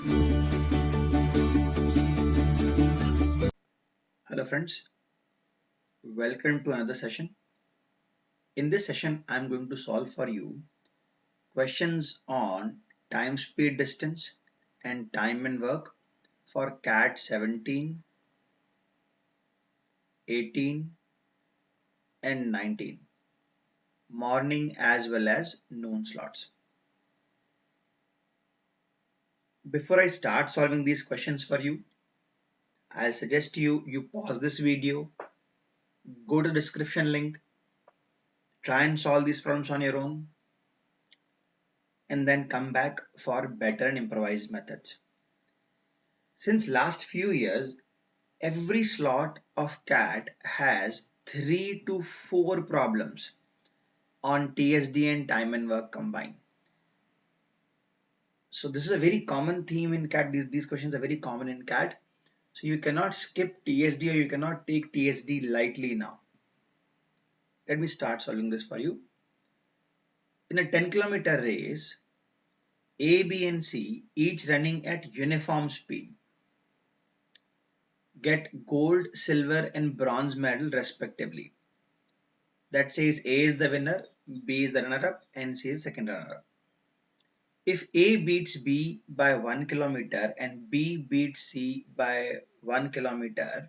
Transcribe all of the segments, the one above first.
Hello friends, welcome to another session. In this session, I'm going to solve for you questions on time, speed, distance and time and work for CAT 17, 18 and 19, morning as well as noon slots. Before I start solving these questions for you, I'll suggest you pause this video, go to description link, try and solve these problems on your own and then come back for better and improvised methods. Since last few years, every slot of CAT has 3 to 4 problems on TSD and time and work combined. So this is a very common theme in CAT. These questions are very common in CAT. So you cannot skip TSD or you cannot take TSD lightly now. Let me start solving this for you. In a 10-kilometer race, A, B and C each running at uniform speed get gold, silver and bronze medal respectively. That says A is the winner, B is the runner-up and C is second runner-up. If A beats B by 1 kilometer and B beats C by 1 kilometer,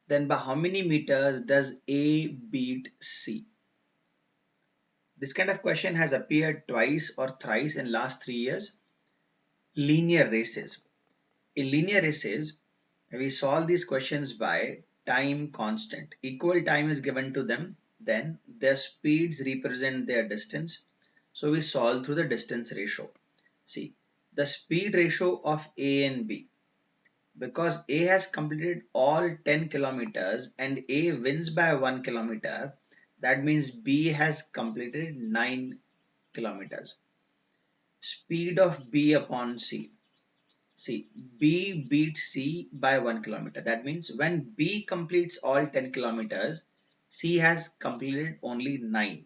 then by how many meters does A beat C? This kind of question has appeared twice or thrice in last 3 years. Linear races. In linear races, we solve these questions by time constant. Equal time is given to them, then their speeds represent their distance. So we solve through the distance ratio. See, the speed ratio of A and B. Because A has completed all 10 kilometers and A wins by 1 kilometer, that means B has completed 9 kilometers. Speed of B upon C. See, B beats C by 1 kilometer. That means when B completes all 10 kilometers, C has completed only 9.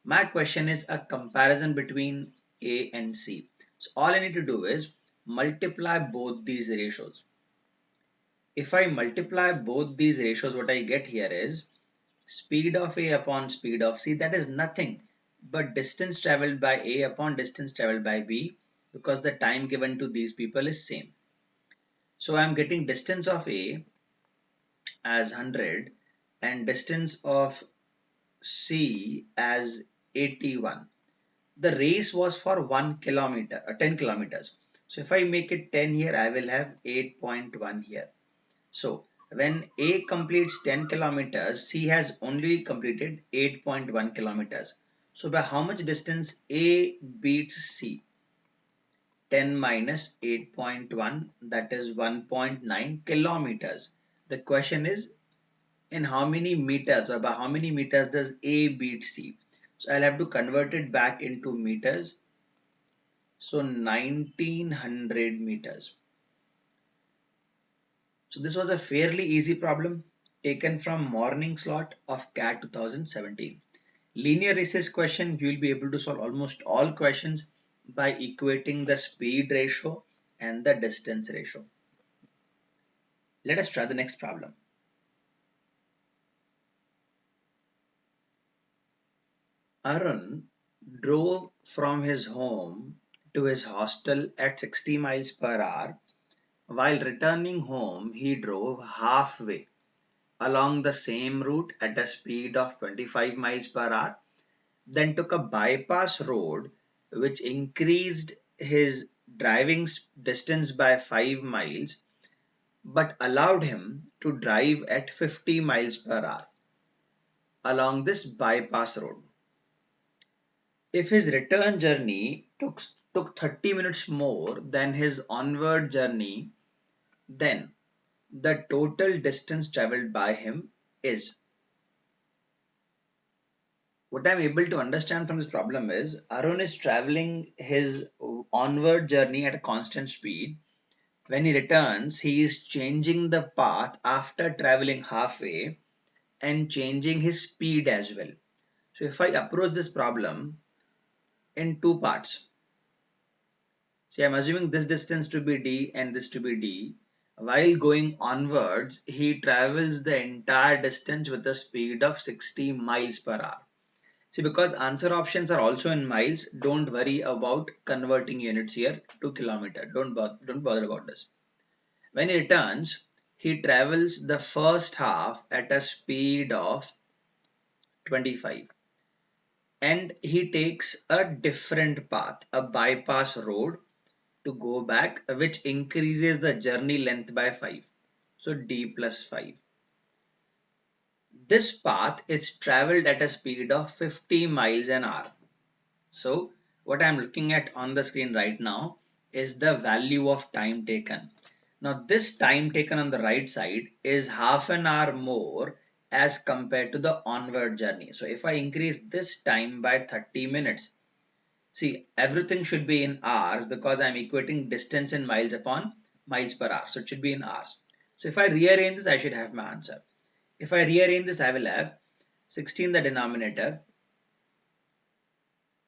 My question is a comparison between A and C. So all I need to do is multiply both these ratios. If I multiply both these ratios, what I get here is speed of A upon speed of C. That is nothing but distance traveled by A upon distance traveled by B, because the time given to these people is same. So I am getting distance of A as 100 and distance of C as 81. The race was for 1 kilometer or 10 kilometers. So if I make it 10 here, I will have 8.1 here. So when A completes 10 kilometers, C has only completed 8.1 kilometers. So by how much distance A beats C? 10 minus 8.1, that is 1.9 kilometers. The question is in how many meters or by how many meters does A beat C? So I'll have to convert it back into meters. So 1900 meters. So this was a fairly easy problem taken from morning slot of CAT 2017. Linear races question, you will be able to solve almost all questions by equating the speed ratio and the distance ratio. Let us try the next problem. Arun drove from his home to his hostel at 60 miles per hour. While returning home, he drove halfway along the same route at a speed of 25 miles per hour, then took a bypass road which increased his driving distance by 5 miles but allowed him to drive at 50 miles per hour along this bypass road. If his return journey took 30 minutes more than his onward journey, then the total distance traveled by him is. What I'm able to understand from this problem is Arun is traveling his onward journey at a constant speed. When he returns, he is changing the path after traveling halfway and changing his speed as well. So if I approach this problem in two parts. See, I'm assuming this distance to be d and this to be d. While going onwards, he travels the entire distance with a speed of 60 miles per hour. See, because answer options are also in miles, don't worry about converting units here to kilometer. Don't bother about this. When he returns, he travels the first half at a speed of 25, and he takes a different path, a bypass road to go back, which increases the journey length by 5. So d plus 5. This path is traveled at a speed of 50 miles an hour. So what I'm looking at on the screen right now is the value of time taken. Now this time taken on the right side is half an hour more as compared to the onward journey. So if I increase this time by 30 minutes, see, everything should be in hours because I'm equating distance in miles upon miles per hour. So it should be in hours. So if I rearrange this, I should have my answer. If I rearrange this, I will have 60 in the denominator,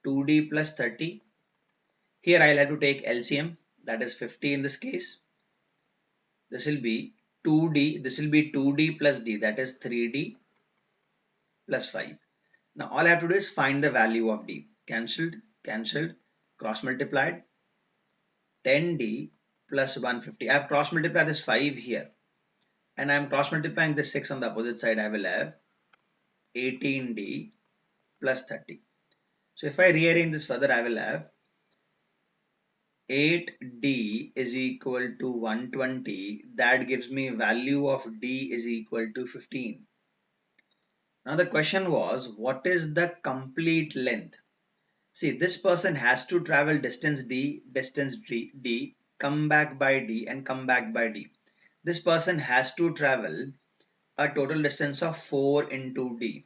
2d plus 30. Here I'll have to take LCM, that is 50 in this case. This will be 2d, this will be 2d plus d, that is 3d plus 5. Now all I have to do is find the value of d. Cancelled, cancelled, cross multiplied, 10d plus 150. I have cross multiplied this 5 here, and I am cross multiplying this 6 on the opposite side. I will have 18d plus 30. So if I rearrange this further, I will have 8d is equal to 120. That gives me value of d is equal to 15. Now the question was, what is the complete length? See, this person has to travel distance d, come back by d, and come back by d. This person has to travel a total distance of 4 into d,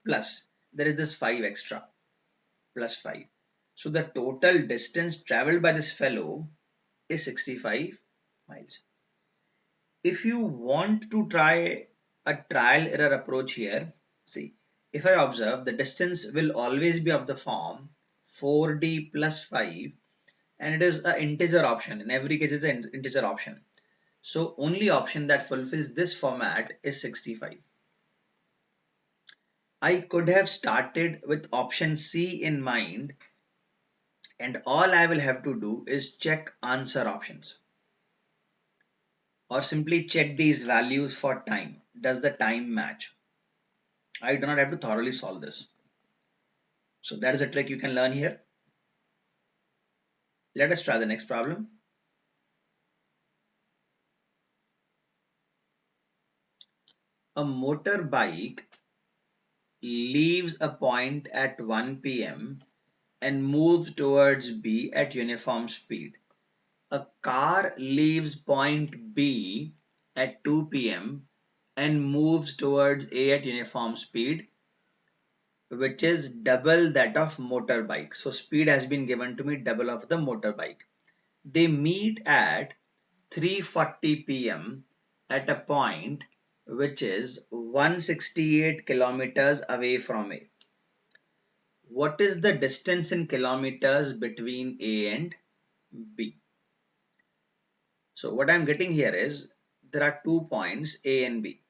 plus there is this 5 extra, plus 5. So the total distance traveled by this fellow is 65 miles. If you want to try a trial error approach here, see, if I observe, the distance will always be of the form 4d plus 5, and it is an integer option. In every case, it's an integer option. So only option that fulfills this format is 65. I could have started with option C in mind, and all I will have to do is check answer options, or simply check these values for time. Does the time match? I do not have to thoroughly solve this. So that is a trick you can learn here. Let us try the next problem. A motorbike leaves a point at 1 p.m. and moves towards B at uniform speed. A car leaves point B at 2 p.m. and moves towards A at uniform speed, which is double that of motorbike. So speed has been given to me double of the motorbike. They meet at 3:40 p.m. at a point which is 168 kilometers away from A. What is the distance in kilometers between A and B? So what I'm getting here is there are 2 points A and B.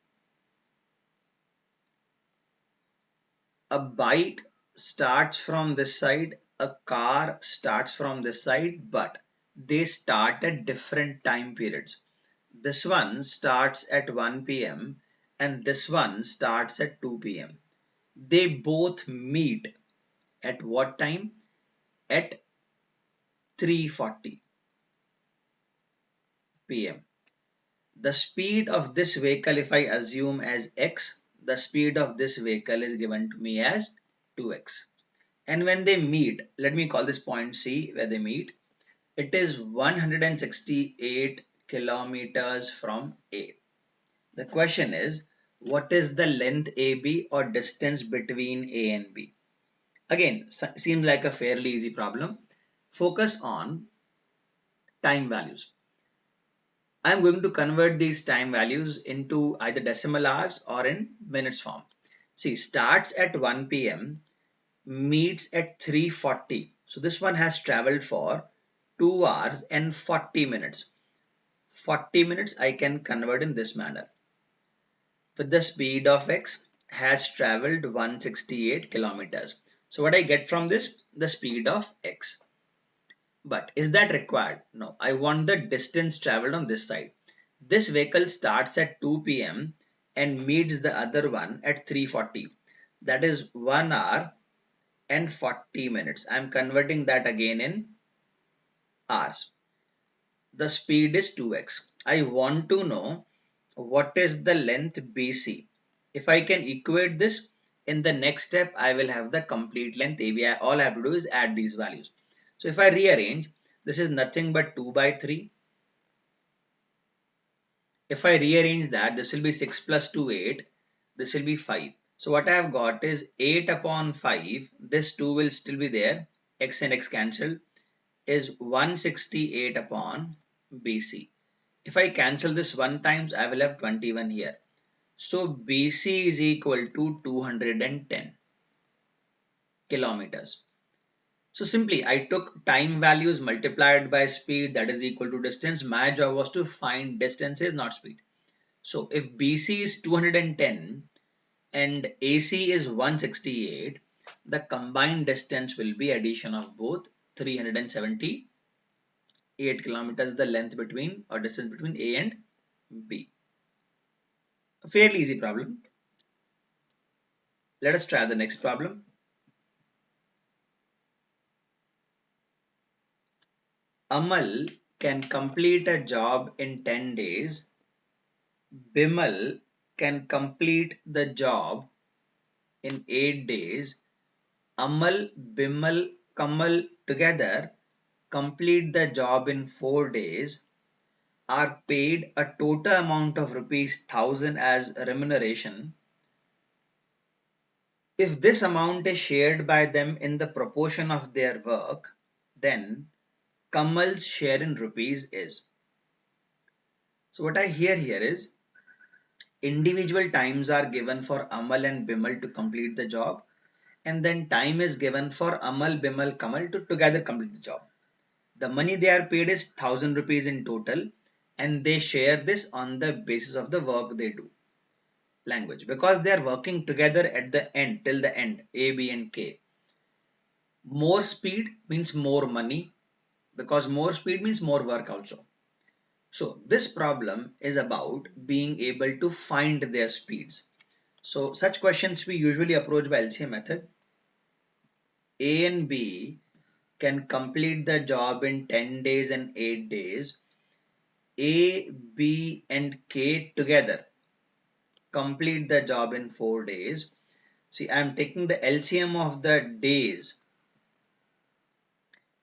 A bike starts from this side, a car starts from this side, but they start at different time periods. This one starts at 1 p.m. and this one starts at 2 p.m. They both meet at what time? At 3:40 p.m. The speed of this vehicle, if I assume as x, the speed of this vehicle is given to me as 2x. And when they meet, let me call this point C where they meet, it is 168 kilometers from A. The question is, what is the length AB, or distance between A and B? Again, seems like a fairly easy problem. Focus on time values. I'm going to convert these time values into either decimal hours or in minutes form. See, starts at 1 p.m., meets at 3:40. So this one has traveled for 2 hours and 40 minutes. 40 minutes I can convert in this manner. With the speed of x has traveled 168 kilometers. So what I get from this? The speed of x. But is that required? No, I want the distance traveled on this side. This vehicle starts at 2 p.m. and meets the other one at 3:40. That is 1 hour and 40 minutes. I'm converting that again in hours. The speed is 2x. I want to know what is the length BC. If I can equate this, in the next step, I will have the complete length AB. All I have to do is add these values. So if I rearrange, this is nothing but 2 by 3. If I rearrange that, this will be 6 plus 2, 8. This will be 5. So what I have got is 8 upon 5. This 2 will still be there. X and X cancel is 168 upon BC. If I cancel this 1 times, I will have 21 here. So BC is equal to 210 kilometers. So simply I took time values multiplied by speed, that is equal to distance. My job was to find distances, not speed. So if BC is 210 and AC is 168, the combined distance will be addition of both 378 kilometers, the length between or distance between A and B. A fairly easy problem. Let us try the next problem. Amal can complete a job in 10 days. Bimal can complete the job in 8 days. Amal, Bimal, Kamal together complete the job in 4 days, are paid a total amount of rupees 1000 as remuneration. If this amount is shared by them in the proportion of their work, then Kamal's share in rupees is. So what I hear here is individual times are given for Amal and Bimal to complete the job, and then time is given for Amal, Bimal, Kamal to together complete the job. The money they are paid is 1000 rupees in total, and they share this on the basis of the work they do. Language, because they are working together at the end till the end, A, B, and K. More speed means more money, because more speed means more work also. So this problem is about being able to find their speeds. So such questions we usually approach by LCM method. A and B can complete the job in 10 days and 8 days. A, B and K together complete the job in 4 days. See, I am taking the LCM of the days.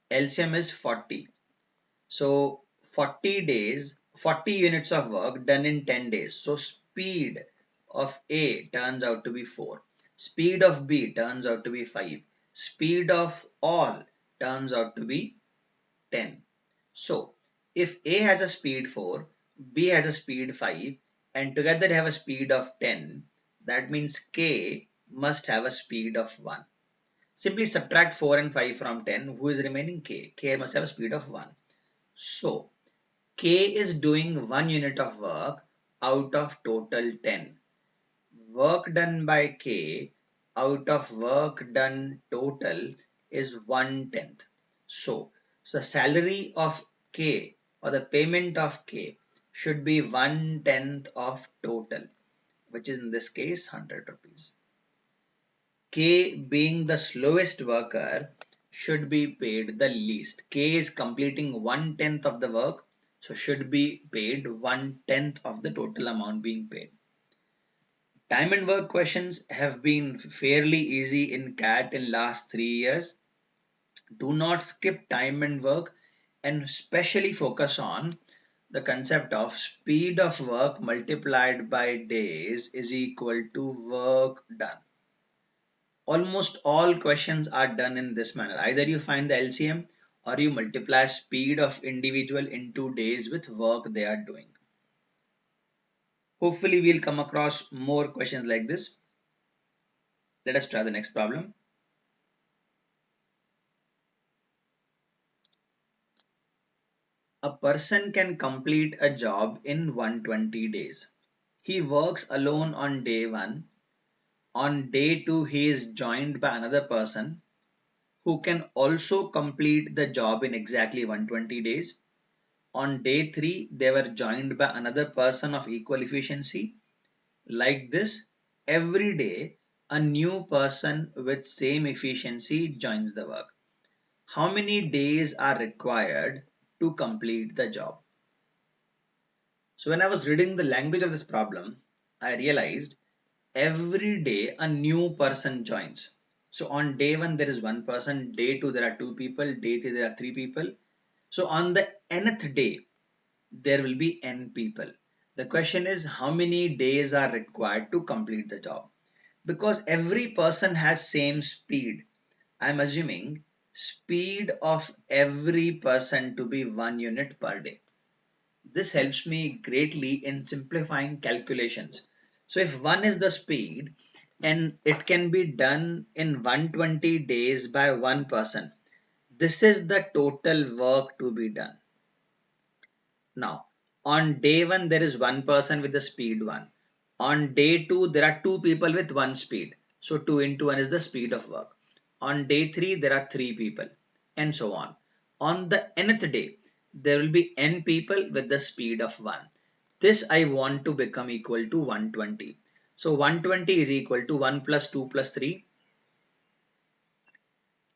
LCM is 40. So 40 days, 40 units of work done in 10 days. So speed of A turns out to be 4. Speed of B turns out to be 5. Speed of all turns out to be 10. So if A has a speed 4, B has a speed 5, and together they have a speed of 10, that means K must have a speed of 1. Simply subtract 4 and 5 from 10. Who is remaining? K. K must have a speed of 1. So K is doing 1 unit of work out of total 10. Work done by K out of work done total is 1/10. So the salary of K or the payment of K should be 1/10 of total, which is in this case 100 rupees. K being the slowest worker should be paid the least. K is completing 1/10 of the work, so should be paid 1/10 of the total amount being paid. Time and work questions have been fairly easy in CAT in last 3 years. Do not skip time and work and especially focus on the concept of speed of work multiplied by days is equal to work done. Almost all questions are done in this manner. Either you find the LCM or you multiply speed of individual into days with work they are doing. Hopefully we'll come across more questions like this. Let us try the next problem. A person can complete a job in 120 days. He works alone on day 1. On day 2, he is joined by another person who can also complete the job in exactly 120 days. On day 3, they were joined by another person of equal efficiency. Like this, every day, a new person with same efficiency joins the work. How many days are required to complete the job? So when I was reading the language of this problem, I realized every day a new person joins. So on day 1 there is one person, day 2 there are two people, day 3 there are three people. So on the nth day there will be n people. The question is how many days are required to complete the job? Because every person has same speed. I'm assuming speed of every person to be 1 unit per day. This helps me greatly in simplifying calculations. So if 1 is the speed and it can be done in 120 days by one person, this is the total work to be done. Now, on day 1, there is one person with the speed 1. On day 2, there are two people with one speed. So 2 into 1 is the speed of work. On day 3, there are three people, and so on. On the nth day, there will be n people with the speed of 1. This I want to become equal to 120. So 120 is equal to 1 plus 2 plus 3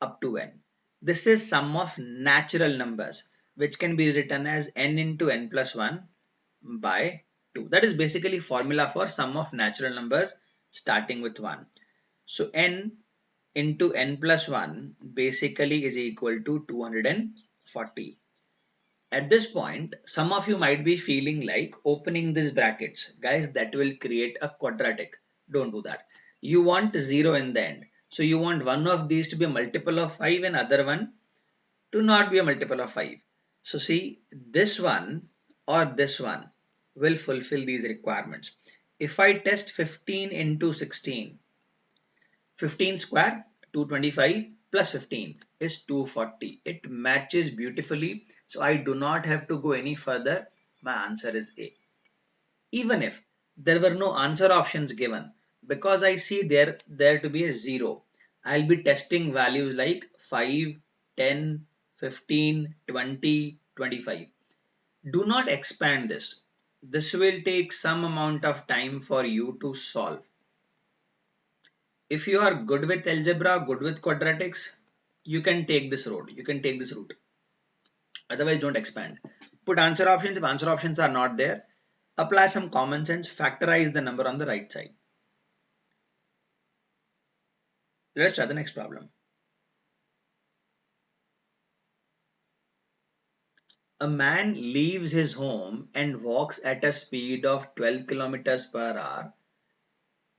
up to n. This is sum of natural numbers, which can be written as n into n plus 1 by 2. That is basically formula for sum of natural numbers starting with 1. So n into n plus 1 basically is equal to 240. At this point, some of you might be feeling like opening these brackets. Guys, that will create a quadratic. Don't do that. You want 0 in the end. So you want one of these to be a multiple of 5 and other one to not be a multiple of 5. So see, this one or this one will fulfill these requirements. If I test 15 into 16, 15 square 225 plus 15 is 240. It matches beautifully. So I do not have to go any further. My answer is A. Even if there were no answer options given, because I see there to be a 0, I'll be testing values like 5, 10, 15, 20, 25. Do not expand this. This will take some amount of time for you to solve. If you are good with algebra, good with quadratics, you can take this road. You can take this route. Otherwise, don't expand. Put answer options. If answer options are not there, apply some common sense. Factorize the number on the right side. Let's try the next problem. A man leaves his home and walks at a speed of 12 kilometers per hour,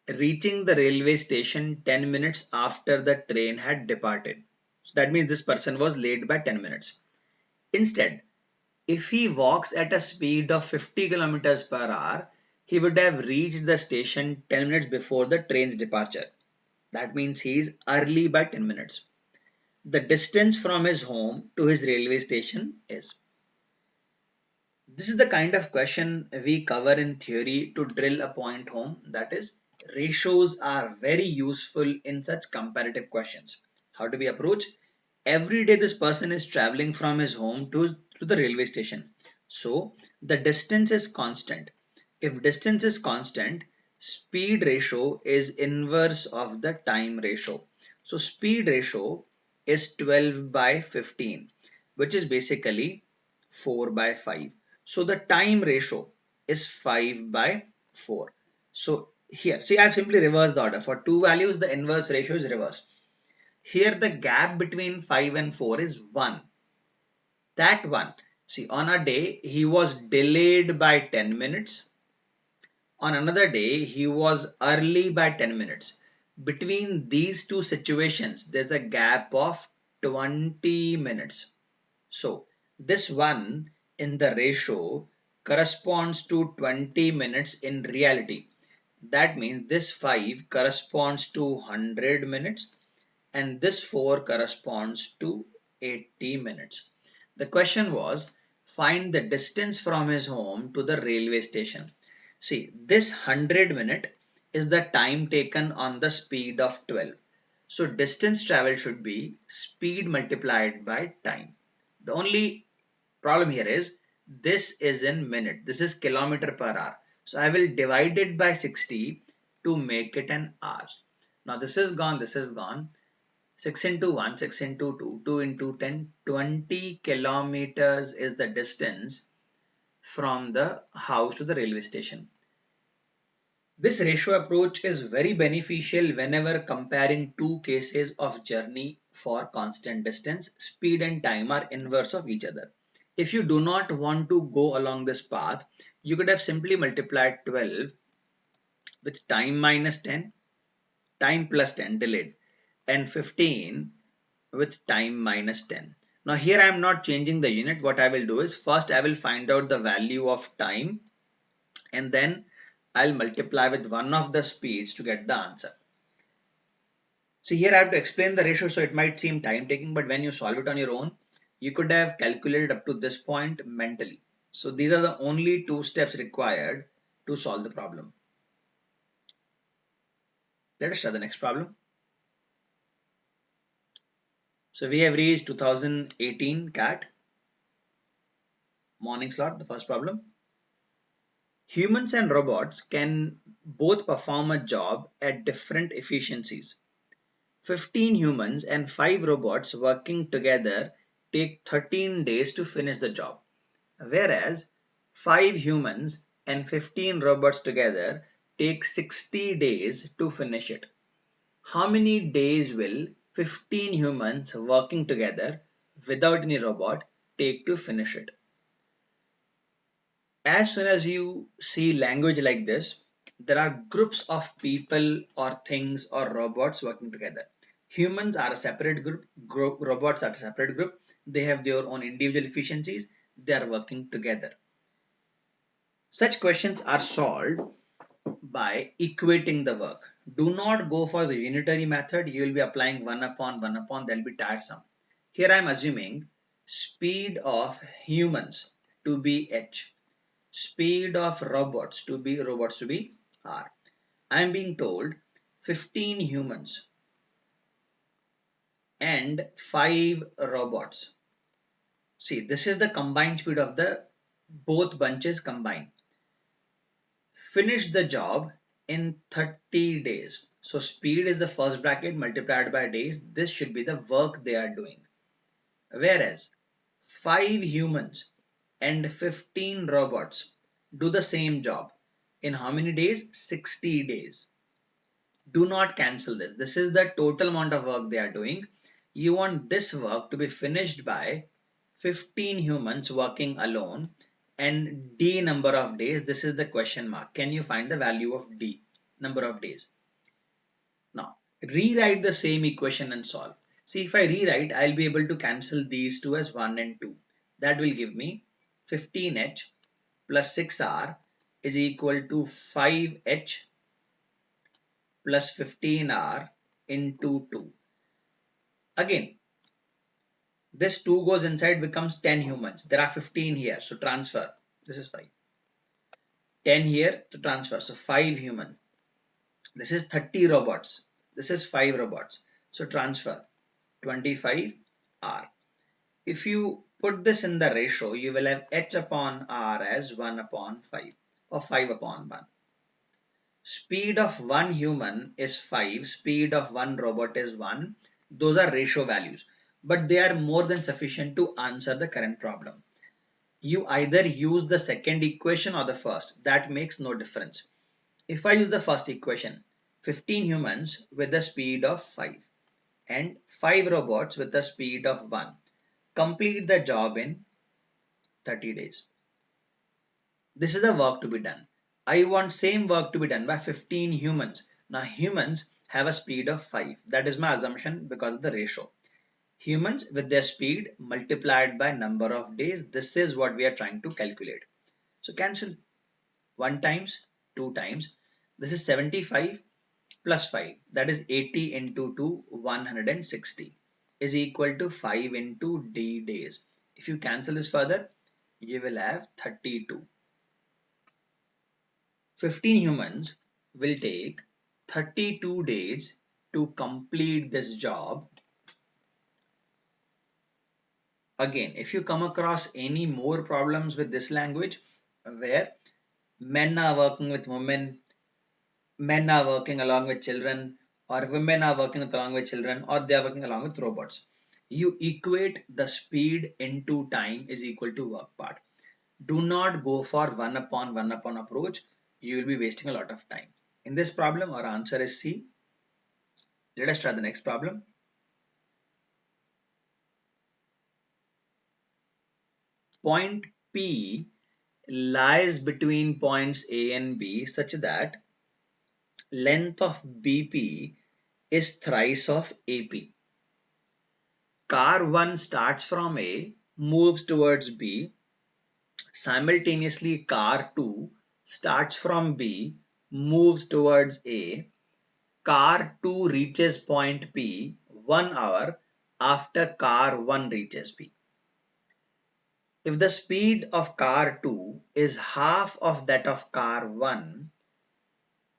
reaching the railway station 10 minutes after the train had departed. So that means this person was late by 10 minutes. Instead, if he walks at a speed of 50 kilometers per hour, he would have reached the station 10 minutes before the train's departure. That means he is early by 10 minutes. The distance from his home to his railway station is. This is the kind of question we cover in theory to drill a point home. That is, ratios are very useful in such comparative questions. How do we approach? Every day this person is traveling from his home to the railway station. So the distance is constant. If distance is constant, speed ratio is inverse of the time ratio. So speed ratio is 12 by 15, which is basically 4 by 5. So the time ratio is 5 by 4. So here, see, I've simply reversed the order. For two values, the inverse ratio is reverse. Here, the gap between 5 and 4 is 1. That one, see, on a day, he was delayed by 10 minutes. On another day, he was early by 10 minutes. Between these two situations, there's a gap of 20 minutes. So this one in the ratio corresponds to 20 minutes in reality. That means this 5 corresponds to 100 minutes and this 4 corresponds to 80 minutes. The question was find the distance from his home to the railway station. See, this 100 minute is the time taken on the speed of 12. So distance travel should be speed multiplied by time. The only problem here is this is in minute. This is kilometer per hour. So I will divide it by 60 to make it an hour. Now this is gone, this is gone. 6 into 1, 6 into 2, 2 into 10, 20 kilometers is the distance from the house to the railway station. This ratio approach is very beneficial whenever comparing two cases of journey for constant distance. Speed and time are inverse of each other. If you do not want to go along this path, you could have simply multiplied 12 with time minus 10, time plus 10 delayed, and 15 with time minus 10. Now here I am not changing the unit. What I will do is first I will find out the value of time and then I'll multiply with one of the speeds to get the answer. So here I have to explain the ratio, so it might seem time taking, but when you solve it on your own, you could have calculated up to this point mentally. So these are the only two steps required to solve the problem. Let us try the next problem. So we have reached 2018 CAT morning slot, the first problem. Humans and robots can both perform a job at different efficiencies. 15 humans and 5 robots working together take 13 days to finish the job, whereas 5 humans and 15 robots together take 60 days to finish it. How many days will 15 humans working together without any robot take to finish it? As soon as you see language like this, there are groups of people or things or robots working together. Humans are a separate group, robots are a separate group. They have their own individual efficiencies. They are working together. Such questions are solved by equating the work. Do not go for the unitary method. You will be applying 1 upon 1 upon, that will be tiresome. Here I am assuming speed of humans to be h, speed of robots to be r. I am being told 15 humans and 5 robots. See, this is the combined speed of the both bunches combined. Finish the job in 30 days. So speed is the first bracket multiplied by days. This should be the work they are doing. Whereas 5 humans and 15 robots do the same job in how many days? 60 days. Do not cancel this. This is the total amount of work they are doing. You want this work to be finished by 15 humans working alone and D number of days. This is the question mark. Can you find the value of D number of days? Now rewrite the same equation and solve. See, if I rewrite, I'll be able to cancel these two as 1 and 2. That will give me 15h plus 6r is equal to 5h plus 15r into 2. Again, this 2 goes inside, becomes 10 humans. There are 15 here, so transfer. This is 5. 10 here to transfer, so 5 human. This is 30 robots. This is 5 robots. So transfer 25r. If you put this in the ratio, you will have h upon r as 1 upon 5 or 5 upon 1. Speed of one human is 5, speed of one robot is 1. Those are ratio values, but they are more than sufficient to answer the current problem. You either use the second equation or the first, that makes no difference. If I use the first equation, 15 humans with a speed of 5 and 5 robots with a speed of 1 complete the job in 30 days. This is the work to be done. I want same work to be done by 15 humans. Now humans have a speed of 5. That is my assumption because of the ratio. Humans with their speed multiplied by number of days. This is what we are trying to calculate. So cancel 1 times, 2 times. This is 75 plus 5. That is 80 into 2, 160 is equal to 5 into d days. If you cancel this further, you will have 32. 15 humans will take 32 days to complete this job. Again, if you come across any more problems with this language where men are working with women, men are working along with children, or women are working along with children, or they are working along with robots, you equate the speed into time is equal to work part. Do not go for one upon approach. You will be wasting a lot of time. In this problem, our answer is C. Let us try the next problem. Point P lies between points A and B such that length of BP is thrice of AP. Car 1 starts from A, moves towards B. Simultaneously, car 2 starts from B, moves towards A. Car 2 reaches point P 1 hour after car 1 reaches P. If the speed of car 2 is half of that of car 1,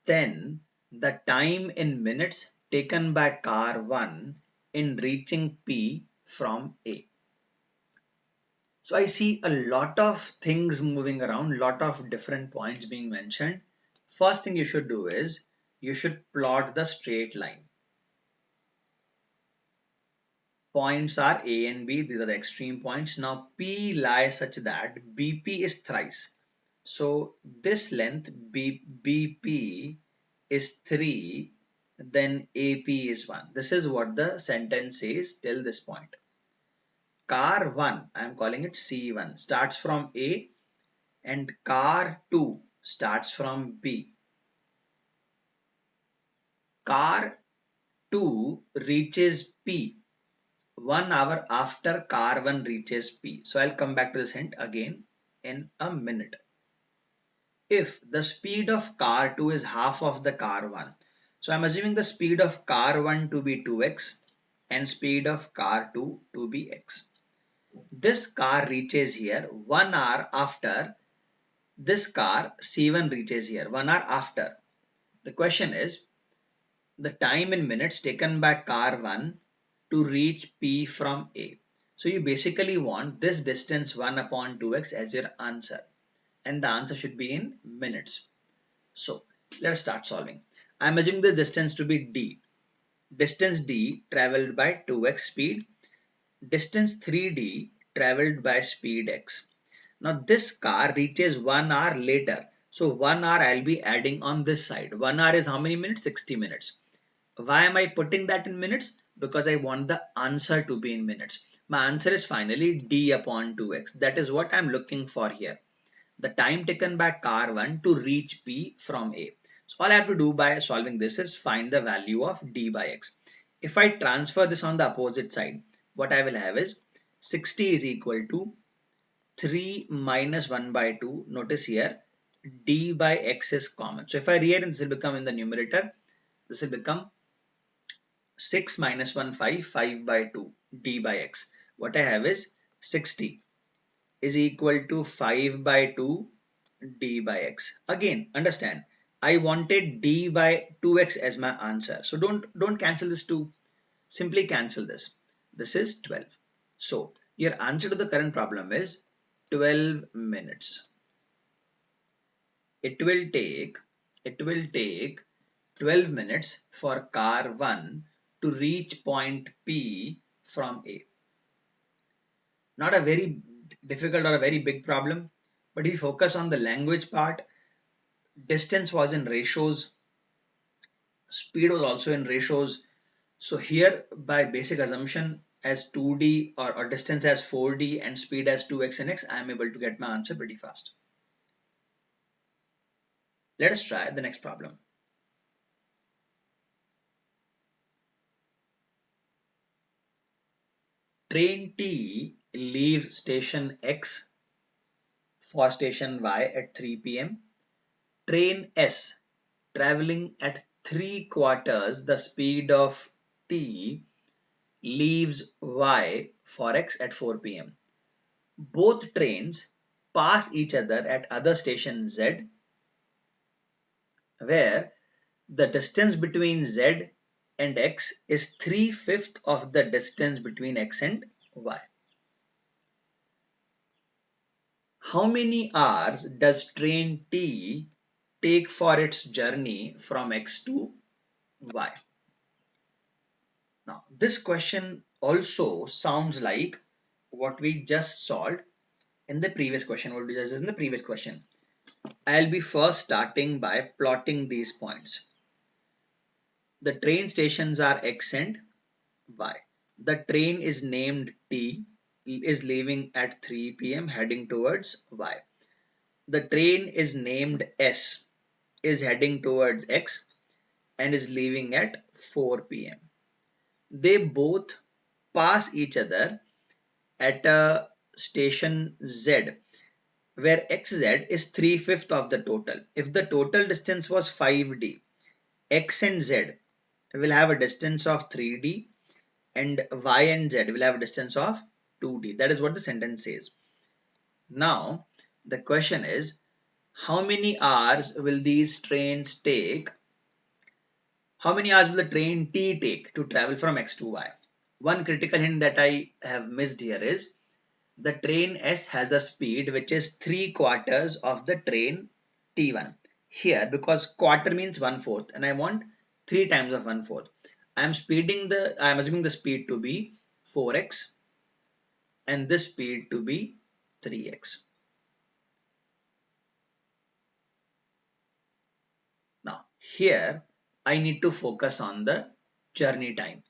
then the time in minutes taken by car 1 in reaching P from A. So I see a lot of things moving around, lot of different points being mentioned. First thing you should do is you should plot the straight line. Points are A and B, these are the extreme points. Now P lies such that BP is thrice. So this length BP is 3, then AP is 1. This is what the sentence says till this point. Car 1, I am calling it C1, starts from A and car 2 starts from B. Car 2 reaches P 1 hour after car 1 reaches P. So I'll come back to this hint again in a minute. If the speed of car 2 is half of the car 1, so I'm assuming the speed of car 1 to be 2x and speed of car 2 to be x. This car reaches here 1 hour after this car C1 reaches here 1 hour after. The question is the time in minutes taken by car 1 to reach P from A. So you basically want this distance 1 upon 2x as your answer, and the answer should be in minutes. So let's start solving. I'm assuming this distance to be D. Distance D traveled by 2x speed. Distance 3D traveled by speed x. Now this car reaches 1 hour later. So 1 hour I'll be adding on this side. 1 hour is how many minutes? 60 minutes. Why am I putting that in minutes? Because I want the answer to be in minutes. My answer is finally D upon 2x. That is what I'm looking for here. The time taken by car 1 to reach P from A. So all I have to do by solving this is find the value of D by x. If I transfer this on the opposite side, what I will have is 60 is equal to 3 minus 1 by 2. Notice here D by x is common. So if I rearrange, this will become in the numerator. This will become 6 minus 1, 5, 5 by 2 D by x. What I have is 60 is equal to 5 by 2 D by x. Again, understand, I wanted D by 2x as my answer. So don't cancel this 2. Simply cancel this. This is 12. So your answer to the current problem is 12 minutes. It will take 12 minutes for car 1 to reach point P from A. Not a very difficult or a very big problem, but if you focus on the language part, distance was in ratios, speed was also in ratios. So here by basic assumption as 2D or distance as 4D and speed as 2x and x, I am able to get my answer pretty fast. Let us try the next problem. Train T leaves station X for station Y at 3 p.m. Train S traveling at 3 quarters the speed of T leaves Y for X at 4 p.m. Both trains pass each other at other station Z, where the distance between Z and X is 3/5 of the distance between X and Y. How many hours does train T take for its journey from X to Y? Now, this question also sounds like what we just solved in the previous question, what we just did in the previous question. I'll be first starting by plotting these points. The train stations are X and Y. The train is named T, is leaving at 3 p.m. heading towards Y. The train is named S, is heading towards X and is leaving at 4 p.m. They both pass each other at a station Z, where XZ is 3/5 of the total. If the total distance was 5D, X and Z will have a distance of 3D and Y and Z will have a distance of 2D. That is what the sentence says. Now, the question is, how many hours will these trains take? How many hours will the train T take to travel from X to Y? One critical hint that I have missed here is the train S has a speed which is 3/4 of the train T1. Here, because quarter means 1/4 and I want 3 times of 1/4. I am assuming the speed to be 4x and this speed to be 3x. Now, here I need to focus on the journey time.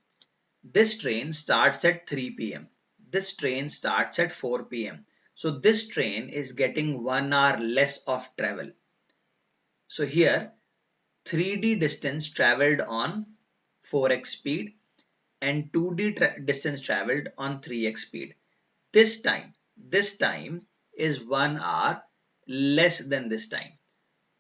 This train starts at 3 p.m. This train starts at 4 p.m. So this train is getting 1 hour less of travel. So here 3D distance traveled on 4x speed and 2D distance traveled on 3x speed. This time is 1 hour less than this time,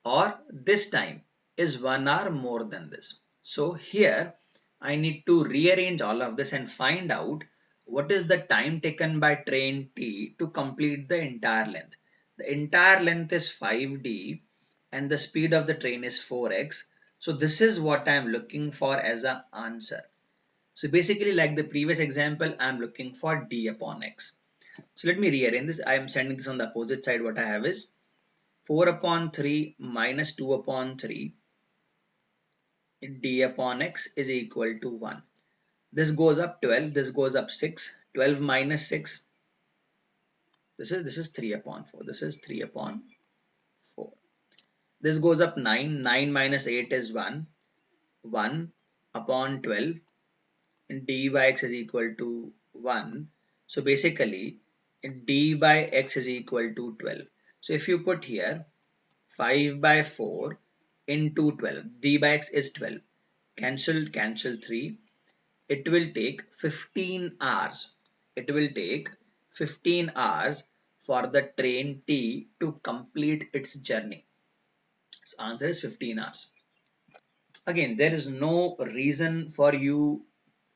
or this time is 1 hour more than this. So here I need to rearrange all of this and find out what is the time taken by train T to complete the entire length. The entire length is 5D and the speed of the train is 4x. So this is what I am looking for as an answer. So basically, like the previous example, I am looking for D upon X. So let me rearrange this. I am sending this on the opposite side. What I have is 4 upon 3 minus 2 upon 3 D upon X is equal to 1. This goes up 12, this goes up 6, 12 minus 6, this is 3 upon 4, this is 3 upon 4. This goes up 9, 9 minus 8 is 1, 1 upon 12, and d by x is equal to 1. So basically, d by x is equal to 12. So if you put here 5 by 4 into 12, d by x is 12. Cancel 3. It will take 15 hours. It will take 15 hours for the train T to complete its journey. So answer is 15 hours. Again, there is no reason for you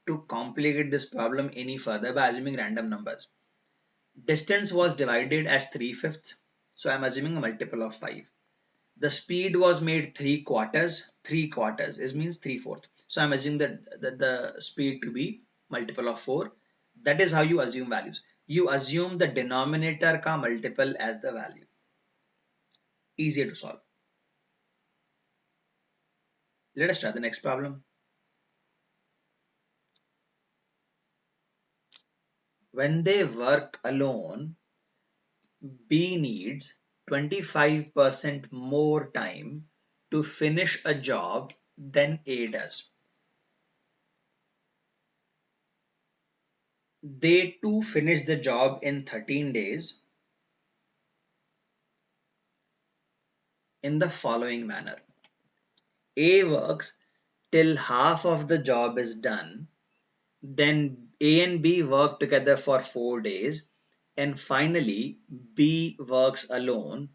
to complicate this problem any further by assuming random numbers. Distance was divided as 3/5, so I'm assuming a multiple of 5. The speed was made 3/4. 3/4 is means 3/4. So I'm assuming that the speed to be multiple of 4. That is how you assume values. You assume the denominator ka multiple as the value. Easier to solve. Let us try the next problem. When they work alone, B needs 25% more time to finish a job than A does. They too finish the job in 13 days in the following manner. A works till half of the job is done, then A and B work together for 4 days, and finally B works alone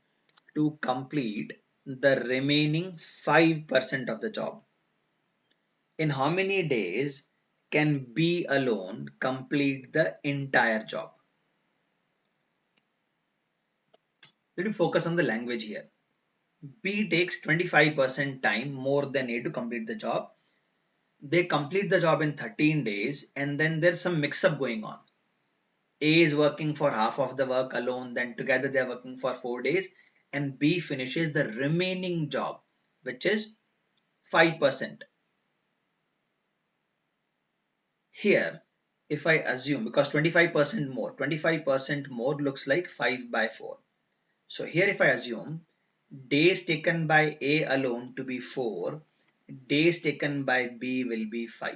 to complete the remaining 5% of the job. In how many days can B alone complete the entire job? Let me focus on the language here. B takes 25% time more than A to complete the job. They complete the job in 13 days, and then there's some mix up going on. A is working for half of the work alone, then together they are working for 4 days, and B finishes the remaining job, which is 5%. Here, if I assume, because 25% more looks like 5 by 4. So here if I assume days taken by A alone to be 4, days taken by B will be 5.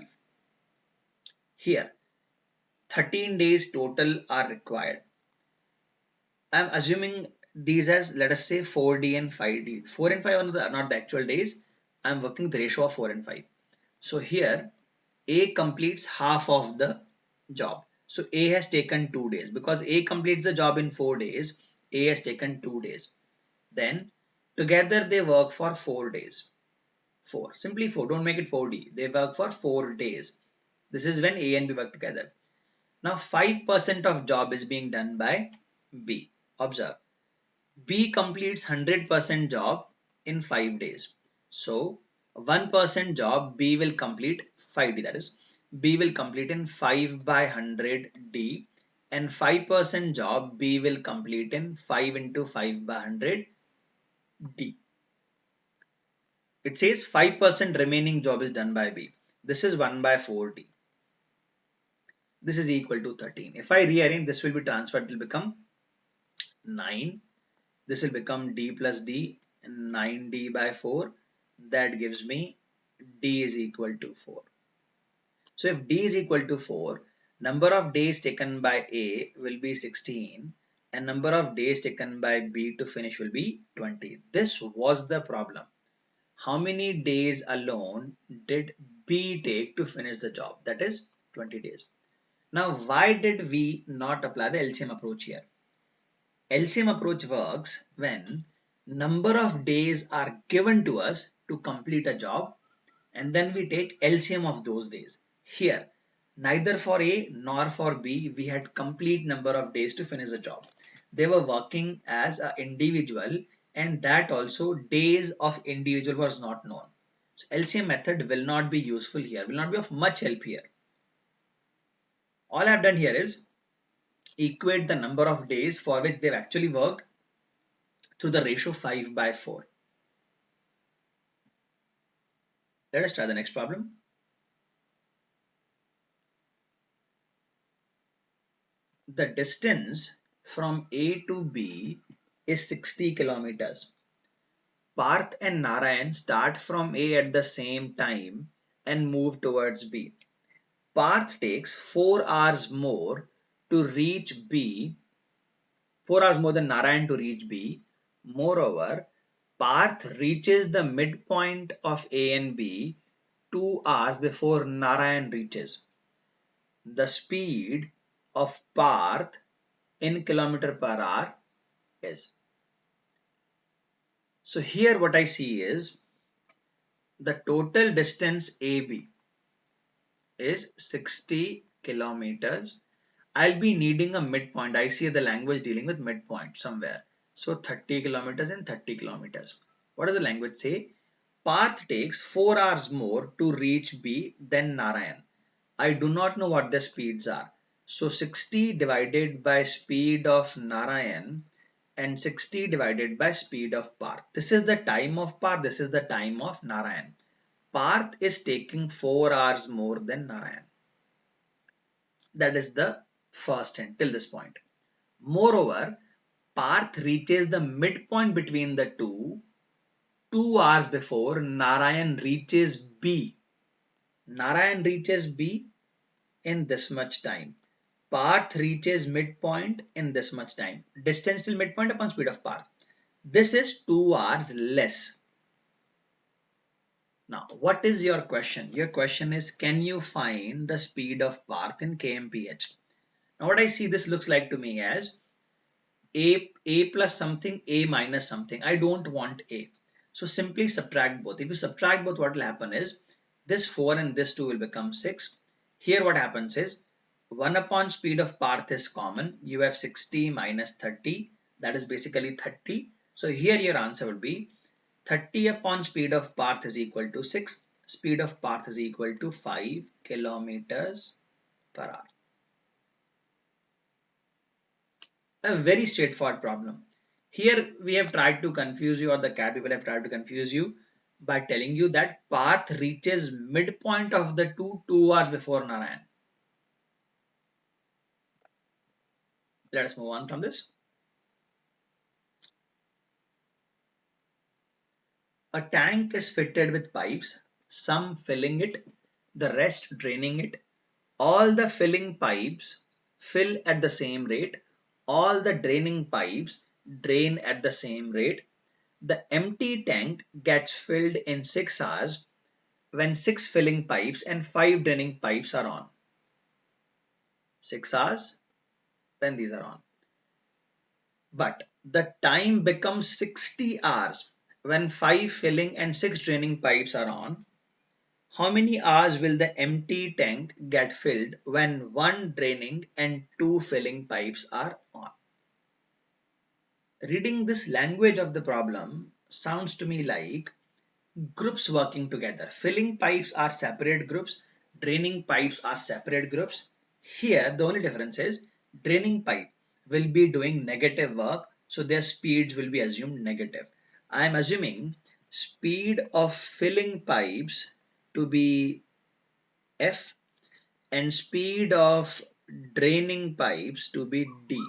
Here, 13 days total are required. I'm assuming these as, let us say, 4D and 5D. 4 and 5 are not the actual days. I'm working the ratio of 4 and 5. So here A completes half of the job. So A has taken 2 days. Because A completes the job in 4 days, A has taken 2 days. Then together they work for 4 days. 4. Simply 4. Don't make it 4D. They work for 4 days. This is when A and B work together. Now 5% of job is being done by B. Observe. B completes 100% job in 5 days. So 1% job B will complete 5D, that is B will complete in 5 by 100 D, and 5% job B will complete in 5 into 5 by 100 D. It says 5% remaining job is done by B. This is 1 by 4D. This is equal to 13. If I rearrange, this will be transferred, it will become 9. This will become D plus D, 9D by 4. That gives me D is equal to 4. So if D is equal to 4, number of days taken by A will be 16 and number of days taken by B to finish will be 20. This was the problem. How many days alone did B take to finish the job? That is 20 days. Now, why did we not apply the LCM approach here? LCM approach works when number of days are given to us to complete a job and then we take LCM of those days. Here, neither for A nor for B, we had complete number of days to finish the job. They were working as an individual and that also days of individual was not known. So LCM method will not be useful here, will not be of much help here. All I've done here is equate the number of days for which they've actually worked to the ratio 5 by 4. Let us try the next problem. The distance from A to B is 60 kilometers. Parth and Narayan start from A at the same time and move towards B. Parth takes 4 hours more to reach B, 4 hours more than Narayan to reach B. Moreover, Parth reaches the midpoint of A and B 2 hours before Narayan reaches. The speed of Parth in kilometer per hour is. So here what I see is the total distance AB is 60 kilometers. I'll be needing a midpoint. I see the language dealing with midpoint somewhere. So 30 kilometers and 30 kilometers. What does the language say? Path takes 4 hours more to reach B than Narayan. I do not know what the speeds are. So 60 divided by speed of Narayan and 60 divided by speed of Parth. This is the time of Parth. This is the time of Narayan. Parth is taking 4 hours more than Narayan. That is the first hint till this point. Moreover, Parth reaches the midpoint between the two 2 hours before Narayan reaches B. Narayan reaches B in this much time. Parth reaches midpoint in this much time. Distance till midpoint upon speed of Parth. This is 2 hours less. Now, what is your question? Your question is, can you find the speed of Parth in kmph? Now, what I see this looks like to me as a plus something, a minus something. I don't want a. So simply subtract both. If you subtract both, what will happen is this 4 and this 2 will become 6. Here what happens is 1 upon speed of Parth is common. You have 60 minus 30. that is basically 30. So here your answer would be 30 upon speed of path is equal to 6. Speed of path is equal to 5 kilometers per hour. A very straightforward problem. Here we have tried to confuse you, or the cat people have tried to confuse you by telling you that path reaches midpoint of the 2 hours before Narayan. Let us move on from this. A tank is fitted with pipes, some filling it, the rest draining it. All the filling pipes fill at the same rate. All the draining pipes drain at the same rate. The empty tank gets filled in 6 hours when 6 filling pipes and 5 draining pipes are on. 6 hours when these are on. But the time becomes 60 hours when 5 filling and 6 draining pipes are on. How many hours will the empty tank get filled when 1 draining and 2 filling pipes are on? Reading this language of the problem sounds to me like groups working together. Filling pipes are separate groups, draining pipes are separate groups. Here, the only difference is draining pipe will be doing negative work, so their speeds will be assumed negative. I am assuming speed of filling pipes to be F and speed of draining pipes to be D.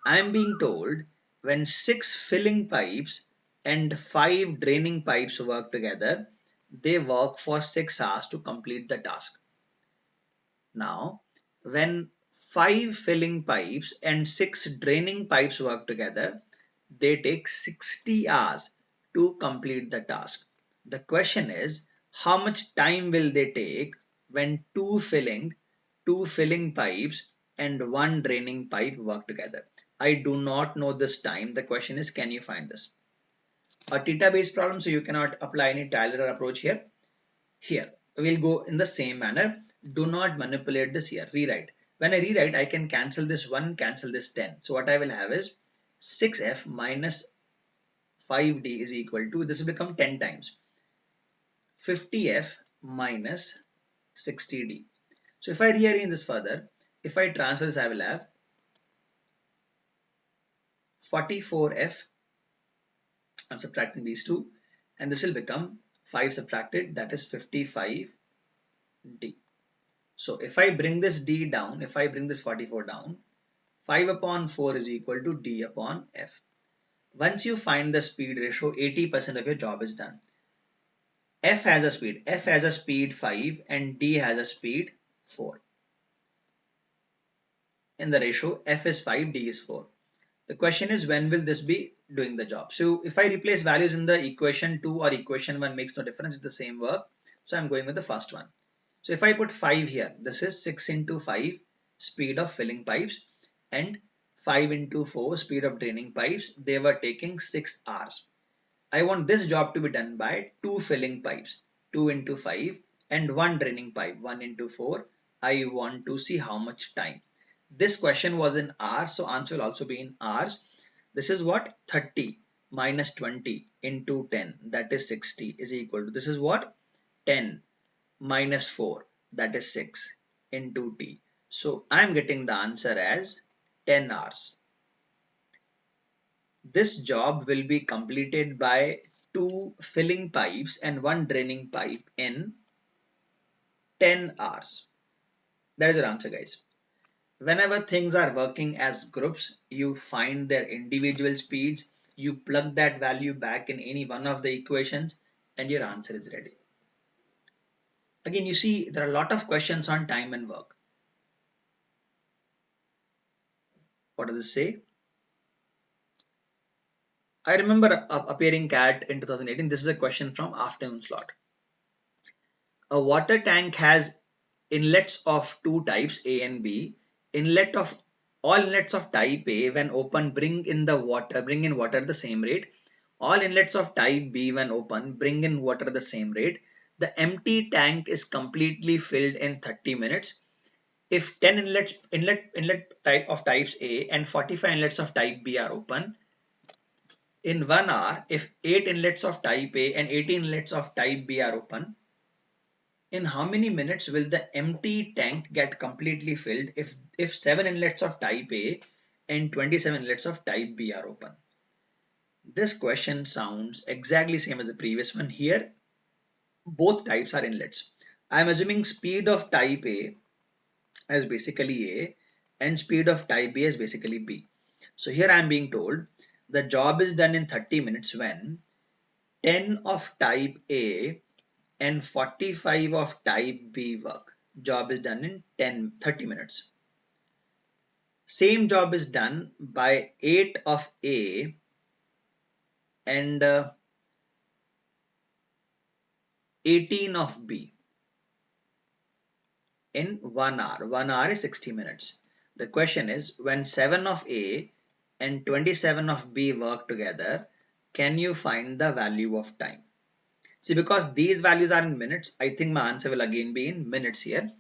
I am being told when 6 filling pipes and 5 draining pipes work together, they work for 6 hours to complete the task. Now, when 5 filling pipes and 6 draining pipes work together, they take 60 hours to complete the task. The question is, how much time will they take when two filling pipes and one draining pipe work together? I do not know this time. The question is, can you find this? A theta based problem, so you cannot apply any Taylor approach here. Here, we'll go in the same manner. Do not manipulate this here. Rewrite. When I rewrite, I can cancel this 1, cancel this 10. So what I will have is 6f minus 5d is equal to, this will become 10 times 50f minus 60d. So if I rearrange this further, if I transfer this, I will have 44f. I'm subtracting these two, and this will become 5 subtracted, that is 55d. So if I bring this d down, if I bring this 44 down, 5 upon 4 is equal to d upon f. Once you find the speed ratio, 80% of your job is done. F has a speed 5 and D has a speed 4. In the ratio, F is 5, D is 4. The question is, when will this be doing the job? So if I replace values in the equation 2 or equation 1, makes no difference, it's the same work. So I'm going with the first one. So if I put 5 here, this is 6 into 5 speed of filling pipes and 5 into 4 speed of draining pipes. They were taking 6 hours. I want this job to be done by 2 filling pipes, 2 into 5, and 1 draining pipe, 1 into 4. I want to see how much time. This question was in hours, so answer will also be in hours. This is what? 30 minus 20 into 10, that is 60, is equal to, this is what? 10 minus 4, that is 6 into t. So I'm getting the answer as 10 hours. This job will be completed by 2 filling pipes and 1 draining pipe in 10 hours. That is your answer, guys. Whenever things are working as groups, you find their individual speeds, you plug that value back in any one of the equations, and your answer is ready. Again, you see, there are a lot of questions on time and work. What does it say? I remember appearing CAT in 2018. This is a question from afternoon slot. A water tank has inlets of two types A and B. Inlet of all inlets of type A when open bring in water at the same rate. All inlets of type B when open bring in water at the same rate. The empty tank is completely filled in 30 minutes. If 10 inlet type of types A and 45 inlets of type B are open, in 1 hour, if 8 inlets of type A and 18 inlets of type B are open, in how many minutes will the empty tank get completely filled if 7 inlets of type A and 27 inlets of type B are open? This question sounds exactly same as the previous one. Here, both types are inlets. I am assuming speed of type A as basically A and speed of type B as basically B. So here I am being told the job is done in 30 minutes when 10 of type A and 45 of type B work. Job is done in 30 minutes. Same job is done by 8 of A and 18 of B in 1 hour. 1 hour is 60 minutes. The question is when 7 of A and 27 of B work together, can you find the value of time? See, because these values are in minutes, I think my answer will again be in minutes here.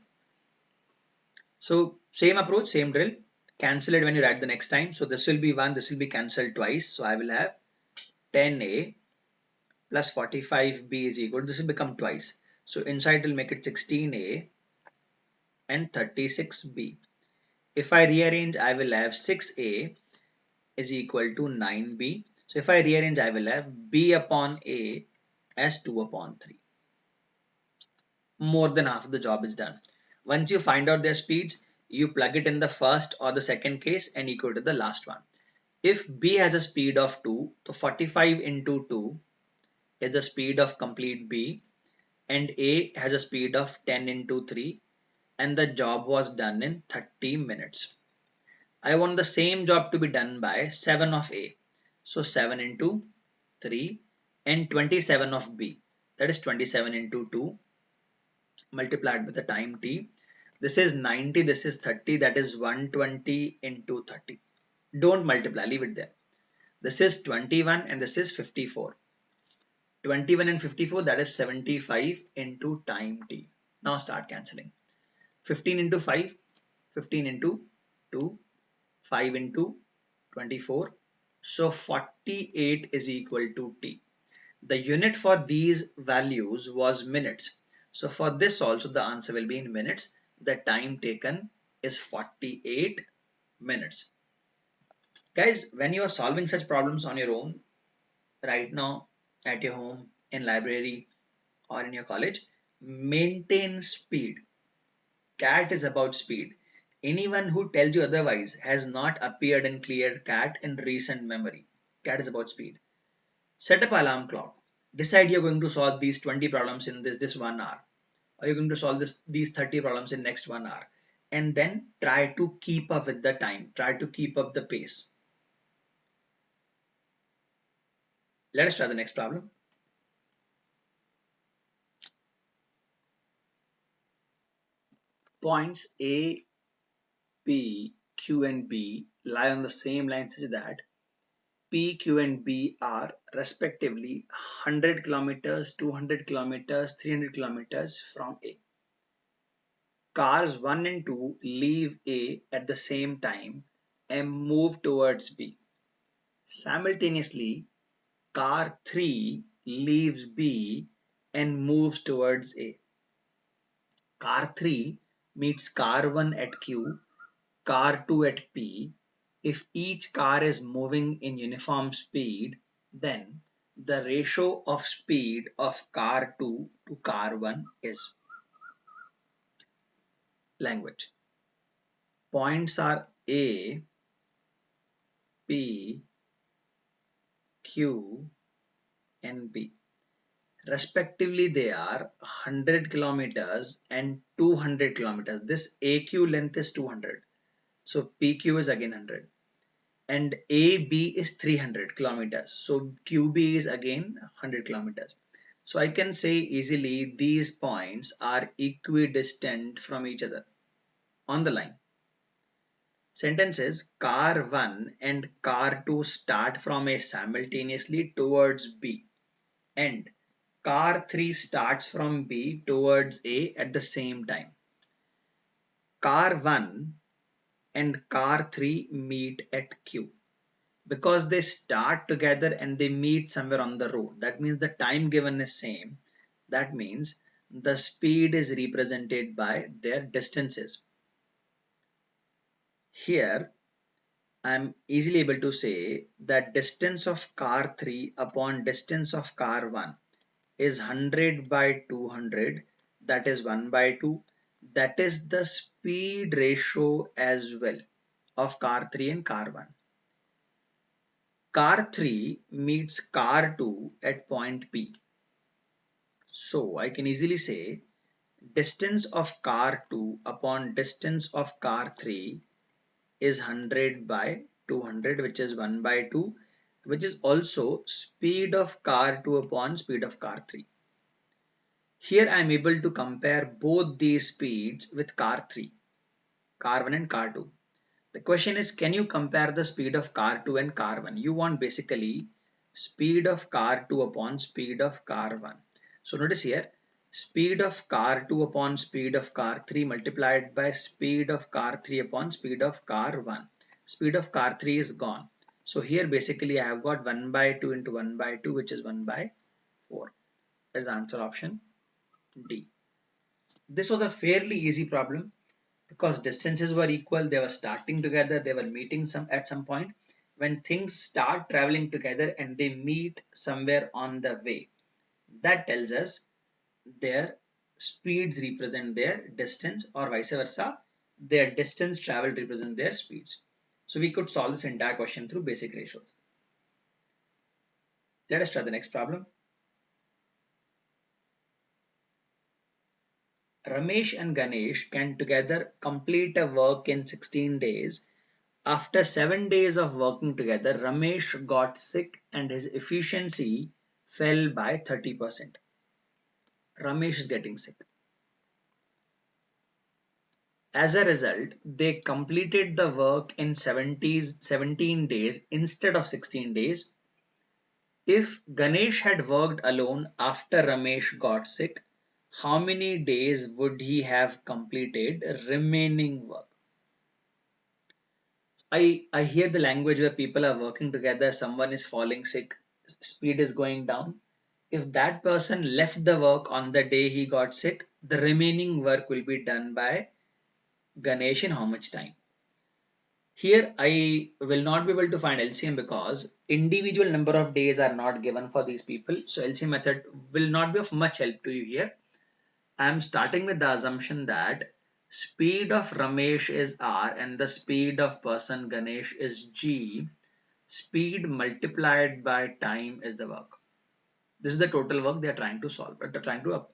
So same approach, same drill. Cancel it when you write the next time. So this will be 1, this will be cancelled twice. So I will have 10A plus 45B is equal. This will become twice. So inside will make it 16A and 36B. If I rearrange, I will have 6A is equal to 9B. So if I rearrange, I will have B upon A as 2 upon 3. More than half of the job is done. Once you find out their speeds, you plug it in the first or the second case and equal to the last one. If B has a speed of 2, so 45 into 2 is the speed of complete B, and A has a speed of 10 into 3, and the job was done in 30 minutes. I want the same job to be done by 7 of A. So 7 into 3 and 27 of B. That is 27 into 2 multiplied with the time t. This is 90, this is 30, that is 120 into 30. Don't multiply, leave it there. This is 21 and this is 54. 21 and 54, that is 75 into time t. Now start cancelling. 15 into 5, 15 into 2, 5 into 24. So 48 is equal to t. The unit for these values was minutes. So for this also the answer will be in minutes. The time taken is 48 minutes. Guys, when you are solving such problems on your own, right now at your home, in library or in your college, maintain speed. CAT is about speed. Anyone who tells you otherwise has not appeared in clear CAT in recent memory. CAT is about speed. Set up alarm clock. Decide you're going to solve these 20 problems in this 1 hour. Or you're going to solve these 30 problems in next 1 hour. And then try to keep up with the time. Try to keep up the pace. Let us try the next problem. Points A, P, Q and B lie on the same line such that P, Q and B are respectively 100 kilometers, 200 kilometers, 300 kilometers from A. Cars 1 and 2 leave A at the same time and move towards B. Simultaneously, car 3 leaves B and moves towards A. Car 3 meets car 1 at Q, car 2 at P. If each car is moving in uniform speed, then the ratio of speed of car 2 to car 1 is language. Points are A, P, Q, and B. Respectively, they are 100 kilometers and 200 kilometers. This AQ length is 200. So PQ is again 100. And AB is 300 kilometers. So QB is again 100 kilometers. So I can say easily these points are equidistant from each other on the line. Sentences car 1 and car 2 start from A simultaneously towards B, and car 3 starts from B towards A at the same time. car 1 and car 3 meet at Q, because they start together and they meet somewhere on the road, that means the time given is same. That means the speed is represented by their distances. Here I'm easily able to say that distance of car 3 upon distance of car 1 is 100 by 200, that is 1 by 2. That is the speed ratio as well of car 3 and car 1. Car 3 meets car 2 at point P. So I can easily say distance of car 2 upon distance of car 3 is 100 by 200, which is 1 by 2, which is also speed of car 2 upon speed of car 3. Here I am able to compare both these speeds with car 3, car 1 and car 2. The question is, can you compare the speed of car 2 and car 1? You want basically speed of car 2 upon speed of car 1. So notice here, speed of car 2 upon speed of car 3 multiplied by speed of car 3 upon speed of car 1. Speed of car 3 is gone. So here basically I have got 1 by 2 into 1 by 2, which is 1 by 4. That is the answer option D. This was a fairly easy problem because distances were equal, they were starting together, they were meeting at some point. When things start traveling together and they meet somewhere on the way, that tells us their speeds represent their distance, or vice versa, their distance traveled represent their speeds. So we could solve this entire question through basic ratios. Let us try the next problem. Ramesh and Ganesh can together complete a work in 16 days. After 7 days of working together, Ramesh got sick and his efficiency fell by 30%. Ramesh is getting sick. As a result, they completed the work in 17 days instead of 16 days. If Ganesh had worked alone after Ramesh got sick, how many days would he have completed remaining work? I hear the language where people are working together, someone is falling sick, speed is going down. If that person left the work on the day he got sick, the remaining work will be done by Ganesh in how much time? Here I will not be able to find LCM because individual number of days are not given for these people. So LCM method will not be of much help to you here. I am starting with the assumption that speed of Ramesh is R and the speed of person Ganesh is G. Speed multiplied by time is the work. This is the total work they are trying to solve, they're trying to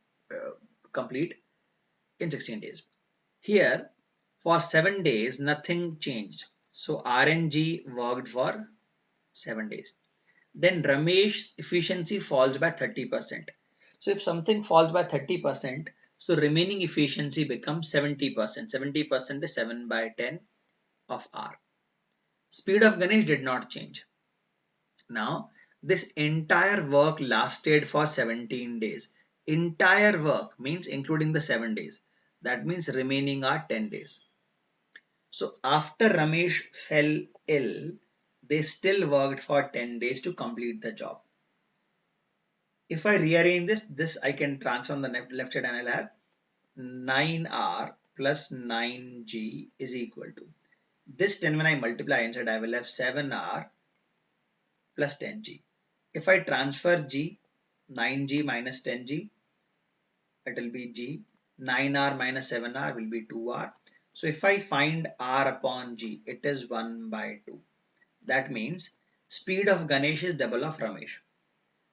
complete in 16 days. Here, for 7 days, nothing changed. So R and G worked for 7 days. Then Ramesh's efficiency falls by 30%. So if something falls by 30%, so remaining efficiency becomes 70%. 70% is 7 by 10 of R. Speed of Ganesh did not change. Now, this entire work lasted for 17 days. Entire work means including the 7 days. That means remaining are 10 days. So after Ramesh fell ill, they still worked for 10 days to complete the job. If I rearrange this I can transform the left side and I'll have 9R plus 9G is equal to this 10 when I multiply inside I will have 7R plus 10G. If I transfer G, 9G minus 10G, it will be G. 9R minus 7R will be 2R. So if I find R upon G, it is 1 by 2. That means speed of Ganesh is double of Ramesh.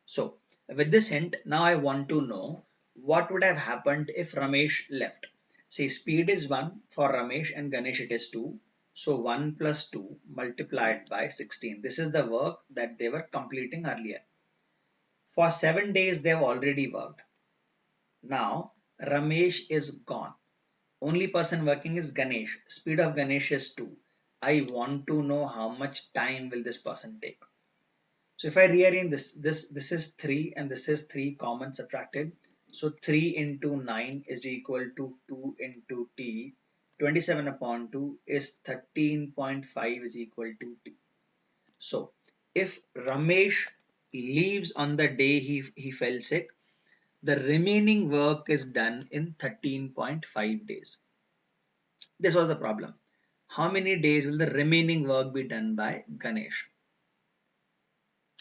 So with this hint, now I want to know what would have happened if Ramesh left. See, speed is 1 for Ramesh and Ganesh it is 2. So 1 plus 2 multiplied by 16. This is the work that they were completing earlier. For 7 days they have already worked. Now Ramesh is gone. Only person working is Ganesh. Speed of Ganesh is 2. I want to know how much time will this person take. So if I rearrange this is 3 and this is 3 common subtracted. So 3 into 9 is equal to 2 into t. 27 upon 2 is 13.5 is equal to T. So if Ramesh leaves on the day he fell sick, the remaining work is done in 13.5 days. This was the problem. How many days will the remaining work be done by Ganesh?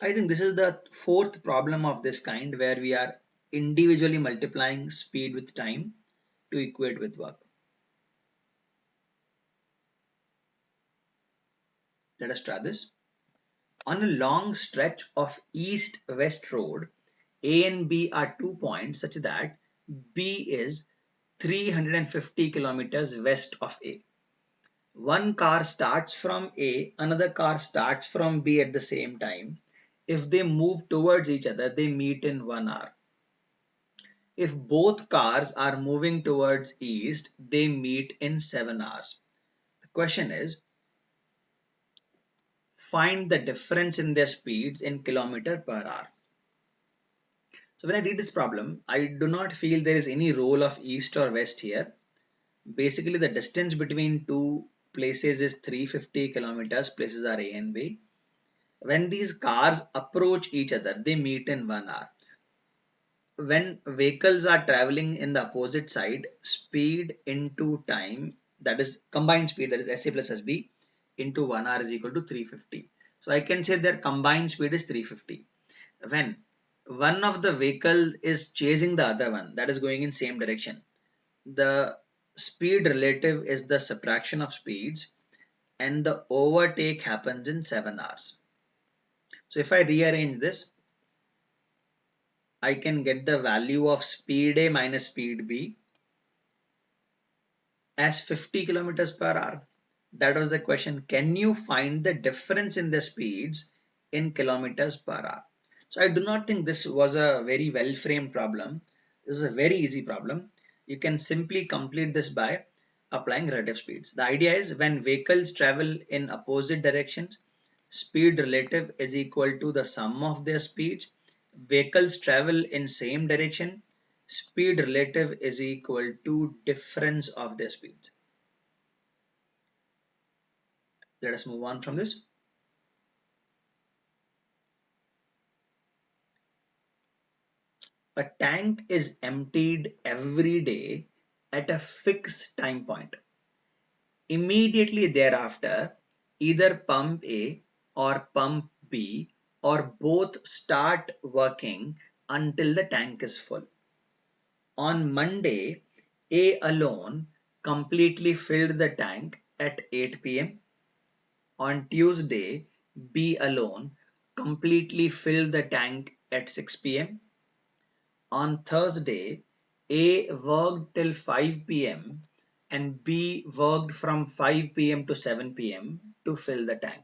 I think this is the fourth problem of this kind where we are individually multiplying speed with time to equate with work. Let us try this. On a long stretch of east-west road, A and B are 2 points such that B is 350 kilometers west of A. One car starts from A, another car starts from B at the same time. If they move towards each other, they meet in 1 hour. If both cars are moving towards east, they meet in 7 hours. The question is, find the difference in their speeds in kilometer per hour. So when I did this problem, I do not feel there is any role of east or west here. Basically, the distance between two places is 350 kilometers, places are A and B. When these cars approach each other, they meet in 1 hour. When vehicles are traveling in the opposite side, speed into time, that is combined speed, that is SA plus SB into 1 hour is equal to 350. So I can say their combined speed is 350. When one of the vehicle is chasing the other one, that is going in same direction, the speed relative is the subtraction of speeds and the overtake happens in 7 hours. So if I rearrange this, I can get the value of speed A minus speed B as 50 kilometers per hour. That was the question. Can you find the difference in the speeds in kilometers per hour? So I do not think this was a very well framed problem. This is a very easy problem. You can simply complete this by applying relative speeds. The idea is when vehicles travel in opposite directions, speed relative is equal to the sum of their speeds. Vehicles travel in same direction, speed relative is equal to difference of their speeds. Let us move on from this. A tank is emptied every day at a fixed time point. Immediately thereafter, either pump A or pump B or both start working until the tank is full. On Monday, A alone completely filled the tank at 8 p.m. On Tuesday, B alone completely filled the tank at 6 p.m. On Thursday, A worked till 5 p.m. and B worked from 5 p.m. to 7 p.m. to fill the tank.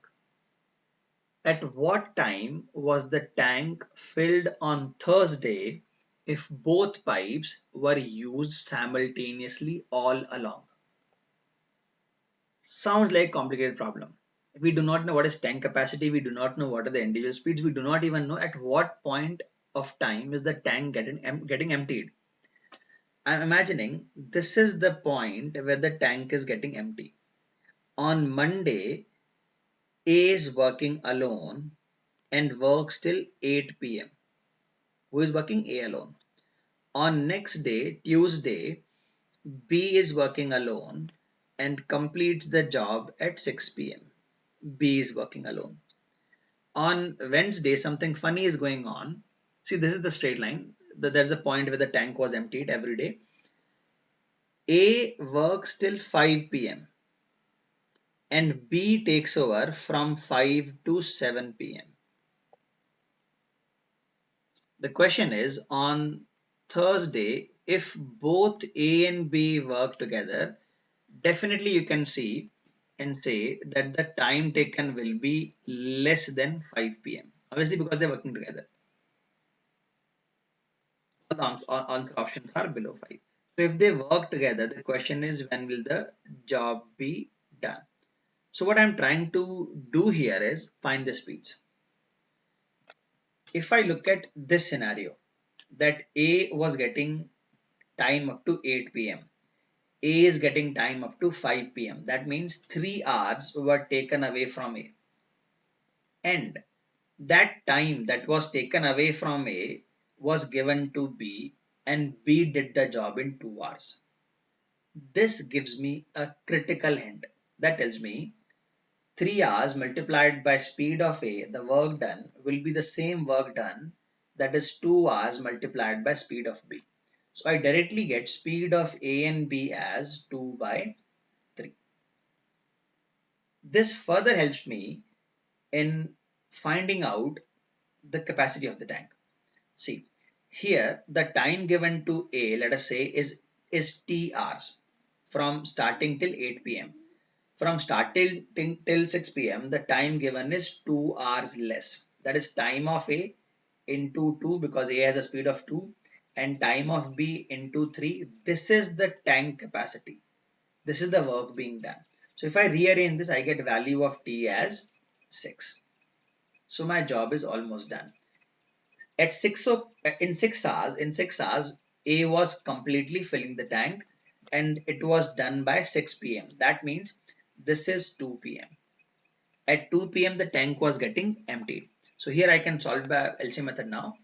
At what time was the tank filled on Thursday if both pipes were used simultaneously all along? Sounds like a complicated problem. We do not know what is tank capacity, we do not know what are the individual speeds, we do not even know at what point of time is the tank getting emptied. I'm imagining this is the point where the tank is getting empty. On Monday, A is working alone and works till 8 p.m. Who is working? A alone. On next day, Tuesday, B is working alone and completes the job at 6 p.m. B is working alone. On Wednesday, something funny is going on. See, this is the straight line. There's a point where the tank was emptied every day. A works till 5 p.m. and B takes over from 5 to 7 p.m. The question is on Thursday, if both A and B work together, definitely you can see and say that the time taken will be less than 5 p.m. Obviously, because they're working together. All the options are below 5. So if they work together, the question is when will the job be done? So what I'm trying to do here is find the speeds. If I look at this scenario, that A was getting time up to 8 p.m. A is getting time up to 5 p.m. That means 3 hours were taken away from A. And that time that was taken away from A was given to B, and B did the job in 2 hours. This gives me a critical hint that tells me 3 hours multiplied by speed of A, the work done, will be the same work done, that is 2 hours multiplied by speed of B. So I directly get speed of A and B as 2 by 3. This further helps me in finding out the capacity of the tank. See, here the time given to A, let us say, is T hours from starting till 8 p.m. From start till 6 p.m., the time given is 2 hours less. That is time of A into 2, because A has a speed of 2, and time of B into 3. This is the tank capacity. This is the work being done. So if I rearrange this, I get value of T as 6. So my job is almost done. At 6 in 6 hours, A was completely filling the tank, and it was done by 6 p.m. That means this is 2 p.m. At 2 p.m. the tank was getting emptied. So here I can solve by LCM method now.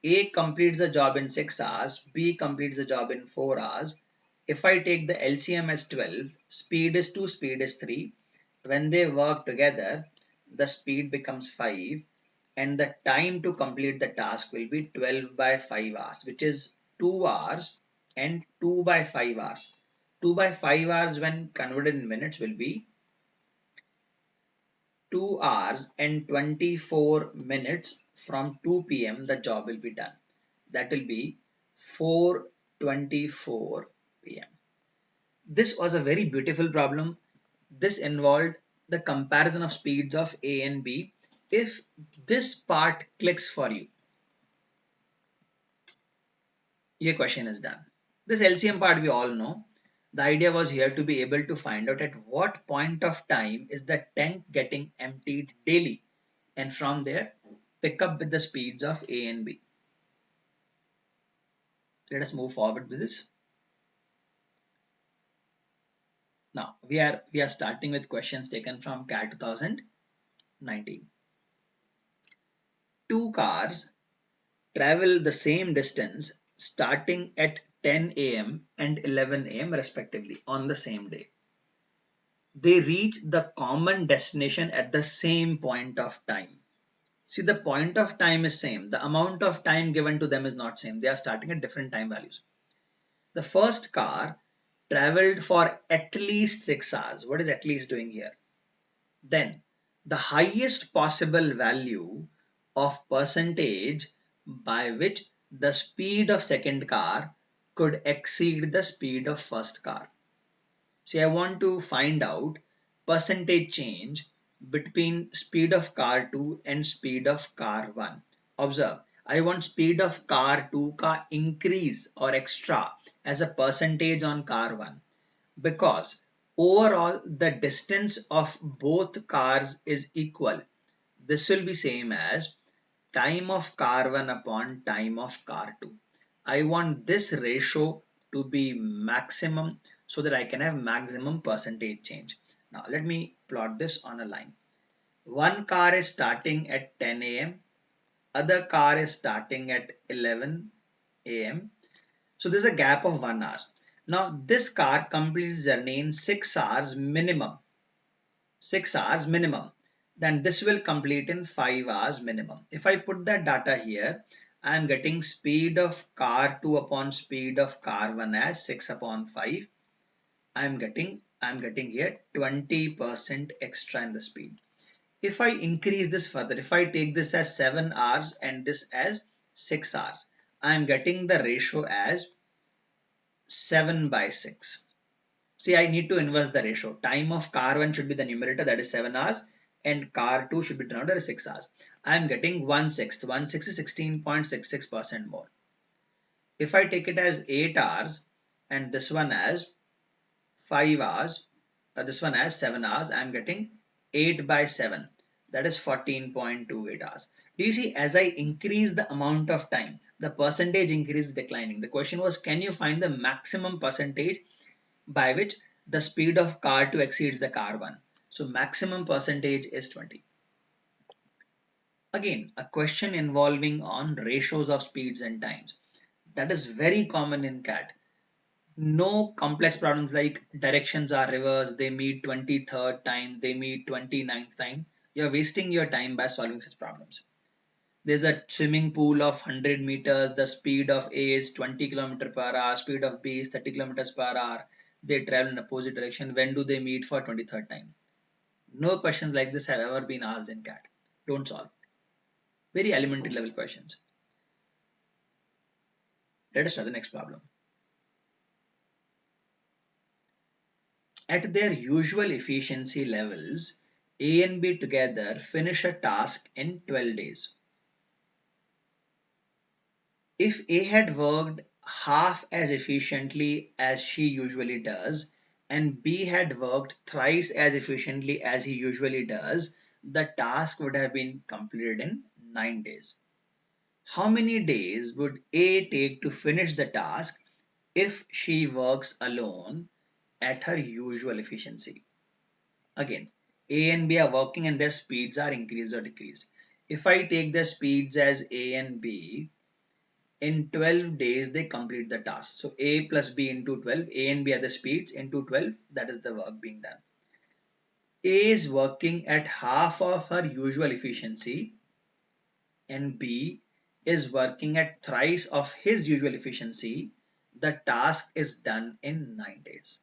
A completes the job in 6 hours, B completes the job in 4 hours. If I take the LCM as 12, speed is 2, speed is 3. When they work together, the speed becomes 5, and the time to complete the task will be 12 by 5 hours, which is 2 hours and 2 by 5 hours. 2 by 5 hours when converted in minutes will be 2 hours and 24 minutes. From 2 p.m. the job will be done. That will be 4:24 p.m. This was a very beautiful problem. This involved the comparison of speeds of A and B. If this part clicks for you, your question is done. This LCM part we all know. The idea was here to be able to find out at what point of time is the tank getting emptied daily, and from there pick up with the speeds of A and B. Let us move forward with this. Now we are starting with questions taken from CAT 2019. Two cars travel the same distance starting at 10 a.m. and 11 a.m. respectively on the same day. They reach the common destination at the same point of time. See, the point of time is same. The amount of time given to them is not same. They are starting at different time values. The first car traveled for at least 6 hours. What is at least doing here? Then the highest possible value of percentage by which the speed of second car could exceed the speed of first car. See, I want to find out percentage change between speed of car 2 and speed of car 1. Observe, I want speed of car 2 ka increase or extra as a percentage on car 1, because overall the distance of both cars is equal. This will be same as time of car 1 upon time of car 2. I want this ratio to be maximum so that I can have maximum percentage change. Now let me plot this on a line. One car is starting at 10 a.m. Other car is starting at 11 a.m. So there's a gap of 1 hour. Now this car completes journey in 6 hours minimum. 6 hours minimum. Then this will complete in 5 hours minimum. If I put that data here, I am getting speed of car 2 upon speed of car 1 as 6 upon 5. I am getting here 20% extra in the speed. If I increase this further, if I take this as 7 hours and this as 6 hours, I am getting the ratio as 7 by 6. See, I need to inverse the ratio. Time of car 1 should be the numerator, that is 7 hours, and car 2 should be denominator, 6 hours. I am getting 1/6. 1/6 is 16.66% more. If I take it as 8 hours and this one as 5 hours, this one as 7 hours, I am getting 8 by 7. That is 14.28 hours. Do you see, as I increase the amount of time, the percentage increase is declining. The question was, can you find the maximum percentage by which the speed of car 2 exceeds the car 1. So maximum percentage is 20. Again, a question involving on ratios of speeds and times. That is very common in CAT. No complex problems like directions are reversed, they meet 23rd time, they meet 29th time. You're wasting your time by solving such problems. There's a swimming pool of 100 meters, the speed of A is 20 km per hour, speed of B is 30 kilometers per hour. They travel in opposite direction. When do they meet for 23rd time? No questions like this have ever been asked in CAT. Don't solve. Very elementary level questions. Let us try the next problem. At their usual efficiency levels, A and B together finish a task in 12 days. If A had worked half as efficiently as she usually does, and B had worked thrice as efficiently as he usually does, the task would have been completed in 9 days. How many days would A take to finish the task if she works alone at her usual efficiency? Again, A and B are working and their speeds are increased or decreased. If I take the speeds as A and B, in 12 days they complete the task. So A plus B into 12, A and B are the speeds into 12, that is the work being done. A is working at half of her usual efficiency and B is working at thrice of his usual efficiency. The task is done in 9 days.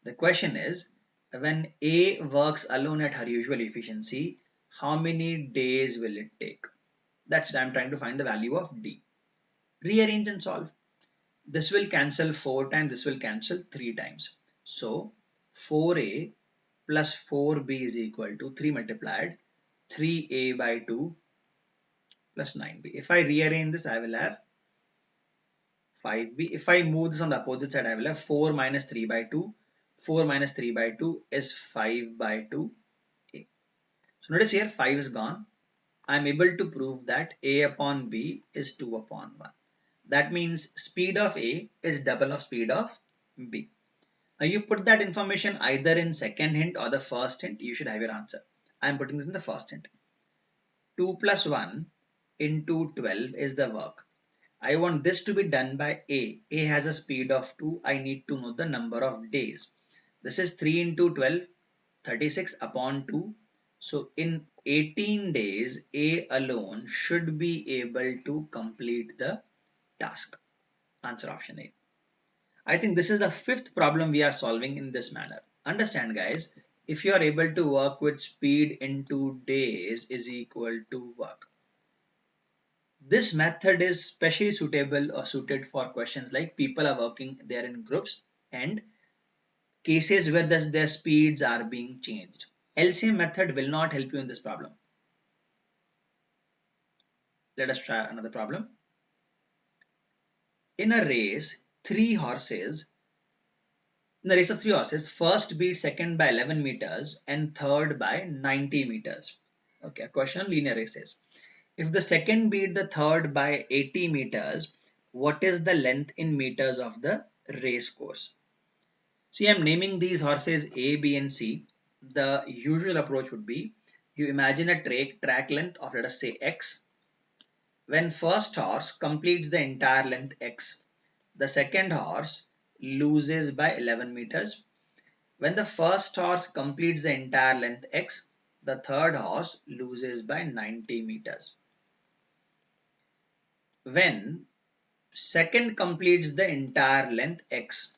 The question is, when A works alone at her usual efficiency, how many days will it take? That's what I'm trying to find the value of D. Rearrange and solve. This will cancel 4 times, this will cancel 3 times. So 4A plus 4B is equal to 3 multiplied 3A by 2 plus 9B. If I rearrange this, I will have 5B. If I move this on the opposite side, I will have 4 minus 3 by 2. 4 minus 3 by 2 is 5 by 2A. So notice here 5 is gone. I am able to prove that A upon B is 2 upon 1. That means speed of A is double of speed of B. Now you put that information either in second hint or the first hint, you should have your answer. I am putting this in the first hint. 2 plus 1 into 12 is the work. I want this to be done by A. A has a speed of 2. I need to know the number of days. This is 3 into 12, 36 upon 2. So in 18 days, A alone should be able to complete the task. Answer option A. I think this is the fifth problem we are solving in this manner. Understand guys, if you are able to work with speed into days is equal to work. This method is specially suitable or suited for questions like people are working there in groups and cases where their speeds are being changed. LCM method will not help you in this problem. Let us try another problem. In a race, in the race of three horses, first beat second by 11 meters and third by 90 meters. Okay, a question on linear races. If the second beat the third by 80 meters, what is the length in meters of the race course? See, I'm naming these horses A, B, and C. The usual approach would be you imagine a track length of, let us say, X. When first horse completes the entire length X, the second horse loses by 11 meters. When the first horse completes the entire length X, the third horse loses by 90 meters. When second completes the entire length X,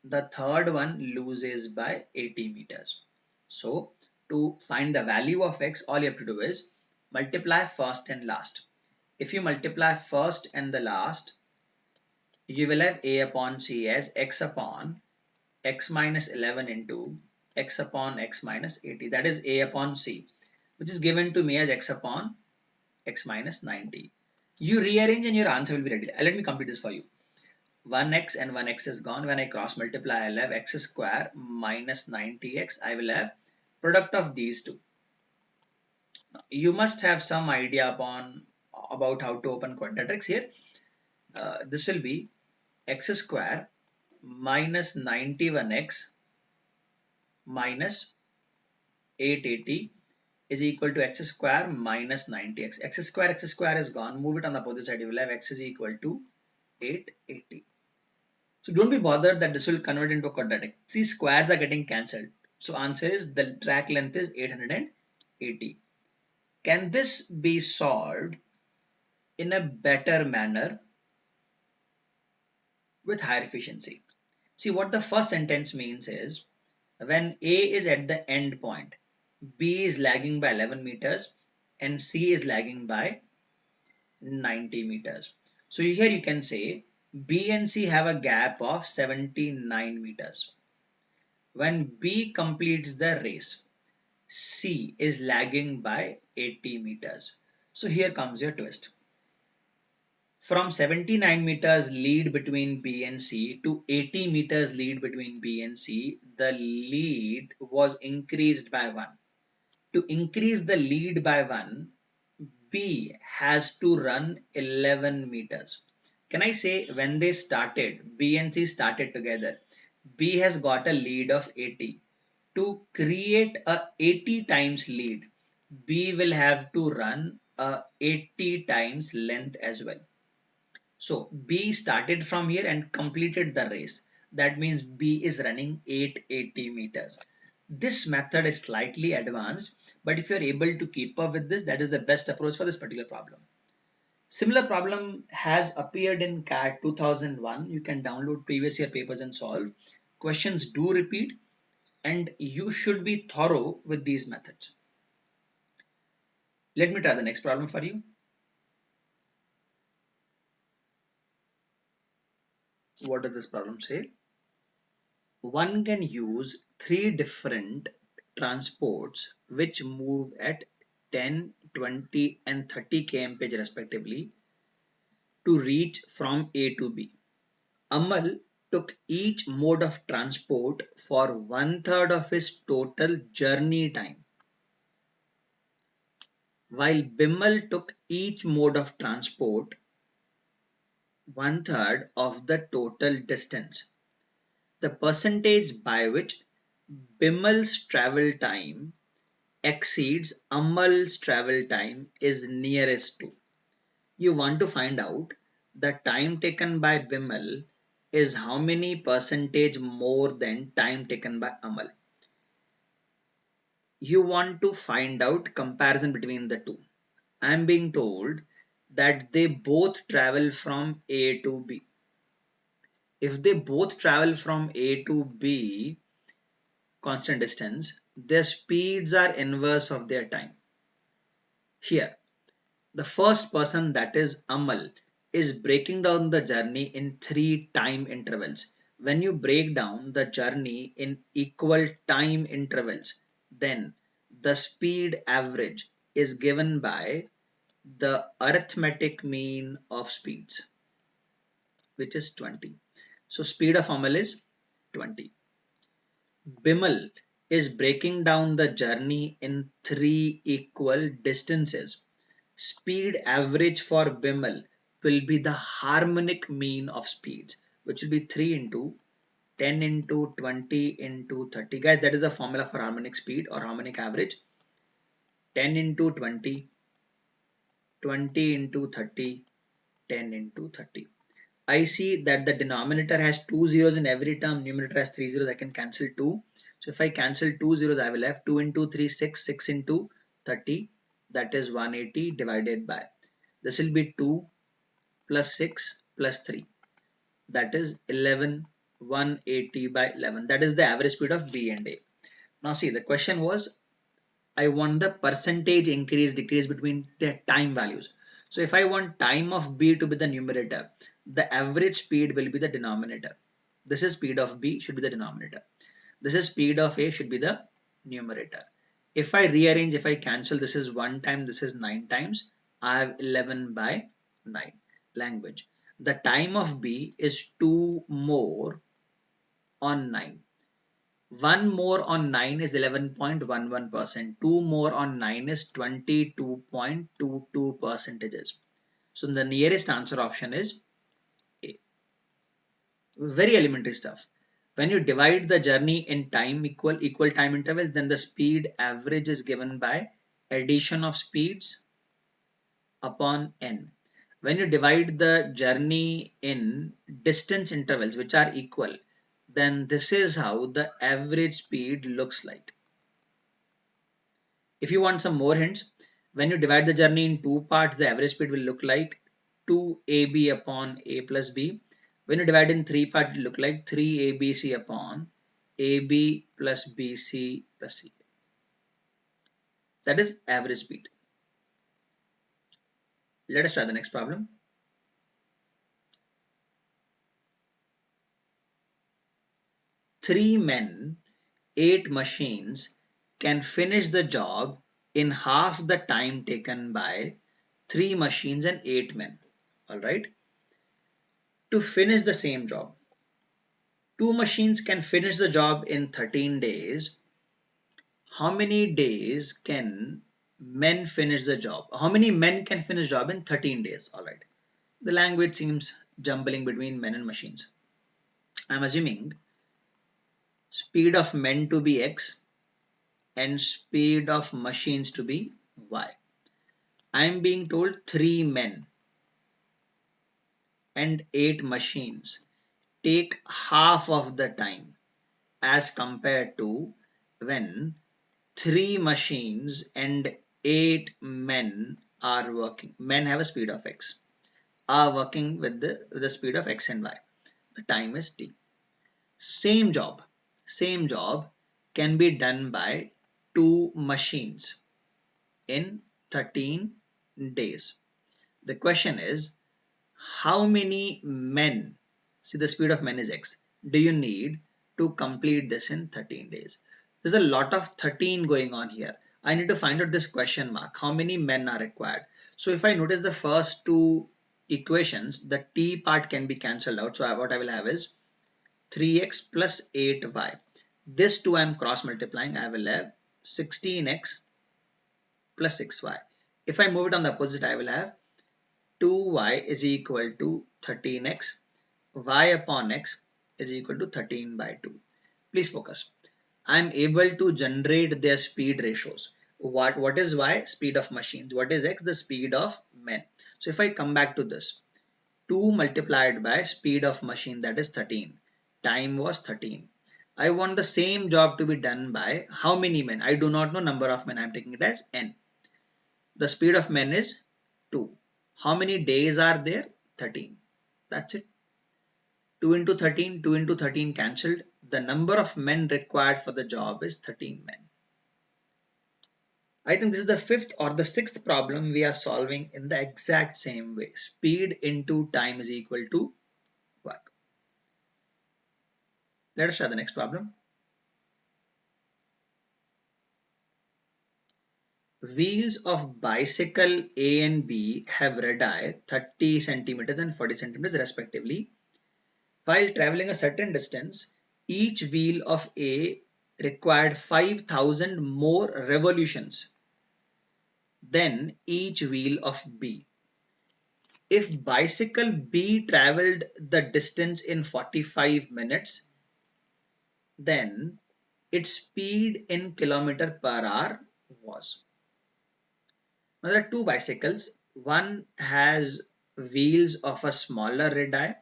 the third one loses by 80 meters. So to find the value of X, all you have to do is multiply first and last. If you multiply first and the last, you will have A upon C as X upon X minus 11 into X upon X minus 80. That is A upon C, which is given to me as X upon X minus 90. You rearrange and your answer will be ready. Let me complete this for you. 1x and 1x is gone. When I cross multiply, I'll have x square minus 90x. I will have product of these two. You must have some idea about how to open quadratics here. This will be x square minus 91x minus 880 is equal to x square minus 90x. X square is gone. Move it on the opposite side. You will have x is equal to 880. So don't be bothered that this will convert into a quadratic. See, squares are getting cancelled. So answer is the track length is 880. Can this be solved in a better manner with higher efficiency? See, what the first sentence means is when A is at the end point, B is lagging by 11 meters and C is lagging by 90 meters. So here you can say B and C have a gap of 79 meters. When B completes the race, C is lagging by 80 meters. So here comes your twist. From 79 meters lead between B and C to 80 meters lead between B and C, the lead was increased by 1. To increase the lead by 1, B has to run 11 meters. Can I say when they started, B and C started together, B has got a lead of 80. To create a 80 times lead, B will have to run a 80 times length as well. So B started from here and completed the race. That means B is running 880 meters. This method is slightly advanced, but if you're able to keep up with this, that is the best approach for this particular problem. Similar problem has appeared in CAT 2001. You can download previous year papers and solve. Questions do repeat and you should be thorough with these methods. Let me try the next problem for you. What does this problem say? One can use three different transports which move at 10, 20 and 30 kmph respectively to reach from A to B. Amal took each mode of transport for one-third of his total journey time, while Bimal took each mode of transport one-third of the total distance. The percentage by which Bimal's travel time exceeds Amal's travel time is nearest to. You want to find out the time taken by Bimal is how many percentage more than time taken by Amal. You want to find out comparison between the two. I am being told that they both travel from A to B. If they both travel from A to B, constant distance, their speeds are inverse of their time. Here, the first person, that is Amal, is breaking down the journey in three time intervals. When you break down the journey in equal time intervals, then the speed average is given by the arithmetic mean of speeds, which is 20. So speed of Amal is 20. Bimal is breaking down the journey in three equal distances. Speed average for Bimal will be the harmonic mean of speeds, which will be 3 into 10 into 20 into 30. Guys, that is the formula for harmonic speed or harmonic average. 10 into 20, 20 into 30, 10 into 30. I see that the denominator has two zeros in every term, numerator has three zeros, I can cancel 2. So if I cancel two zeros, I will have 2 into 3, 6, 6 into 30, that is 180 divided by. This will be 2 plus 6 plus 3, that is 11, 180 by 11. That is the average speed of B and A. Now see, the question was, I want the percentage increase decrease between the time values. So if I want time of B to be the numerator, the average speed will be the denominator. This is speed of B should be the denominator. This is speed of A should be the numerator. If I rearrange, if I cancel, this is 1 time, this is 9 times, I have 11 by 9 language. The time of B is 2 more on 9. 1 more on 9 is 11.11%. 2 more on 9 is 22.22 percentages. So the nearest answer option is A. Very elementary stuff. When you divide the journey in time equal time intervals, then the speed average is given by addition of speeds upon n. When you divide the journey in distance intervals which are equal, then this is how the average speed looks like. If you want some more hints, when you divide the journey in two parts, the average speed will look like 2ab upon a plus b. When you divide in three parts, it will look like 3abc upon ab plus bc plus c. That is average speed. Let us try the next problem. Three men, eight machines can finish the job in half the time taken by three machines and eight men. All right. To finish the same job, two machines can finish the job in 13 days. How many days can men finish the job? How many men can finish job in 13 days? All right. The language seems jumbling between men and machines. I'm assuming speed of men to be x and speed of machines to be y. I'm being told three men and eight machines take half of the time as compared to when three machines and eight men are working. Men have a speed of x, are working with the speed of x and y. The time is t. Same job can be done by two machines in 13 days. The question is, how many men, see the speed of men is x, do you need to complete this in 13 days? There's a lot of 13 going on here. I need to find out this question mark. How many men are required? So if I notice the first two equations, the t part can be cancelled out. So what I will have is 3x plus 8y. This two I am cross multiplying. I will have 16x plus 6y. If I move it on the opposite, I will have 2y is equal to 13x, y upon x is equal to 13 by 2. Please focus. I am able to generate their speed ratios. What is y? Speed of machines. What is x? The speed of men. So if I come back to this, 2 multiplied by speed of machine, that is 13. Time was 13. I want the same job to be done by how many men? I do not know number of men. I am taking it as n. The speed of men is 2. How many days are there? 13. That's it. 2 into 13, 2 into 13 cancelled. The number of men required for the job is 13 men. I think this is the fifth or the sixth problem we are solving in the exact same way. Speed into time is equal to work. Let us try the next problem. Wheels of bicycle A and B have radii 30 centimeters and 40 centimeters respectively. While traveling a certain distance, each wheel of A required 5,000 more revolutions than each wheel of B. If bicycle B traveled the distance in 45 minutes, then its speed in kilometer per hour was. Now there are two bicycles. One has wheels of a smaller radii,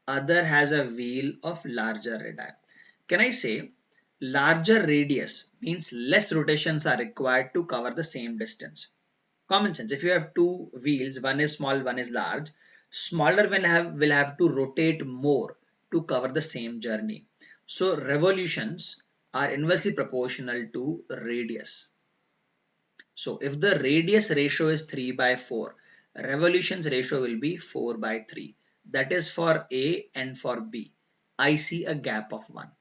other has a wheel of larger radii. Can I say larger radius means less rotations are required to cover the same distance? Common sense. If you have two wheels, one is small, one is large, smaller will have to rotate more to cover the same journey. So revolutions are inversely proportional to radius. So if the radius ratio is 3 by 4, revolutions ratio will be 4 by 3. That is for A and for B. I see a gap of 1.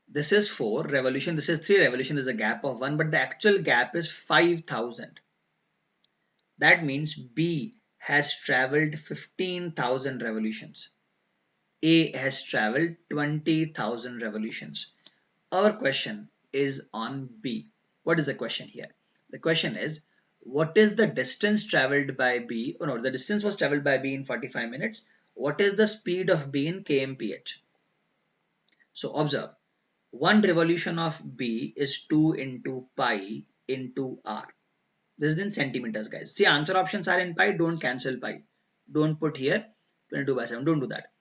This is 4 revolution, this is 3 revolution, is a gap of 1, but the actual gap is 5,000. That means B has traveled 15,000 revolutions. A has traveled 20,000 revolutions. Our question is on B. What is the question here? The question is, what is the distance traveled by B? Oh no, the distance was traveled by B in 45 minutes. What is the speed of B in kmph? So observe, one revolution of B is 2 into pi into r. This is in centimeters, guys. See, answer options are in pi. Don't cancel pi. Don't put here 22 by 7. Don't do that.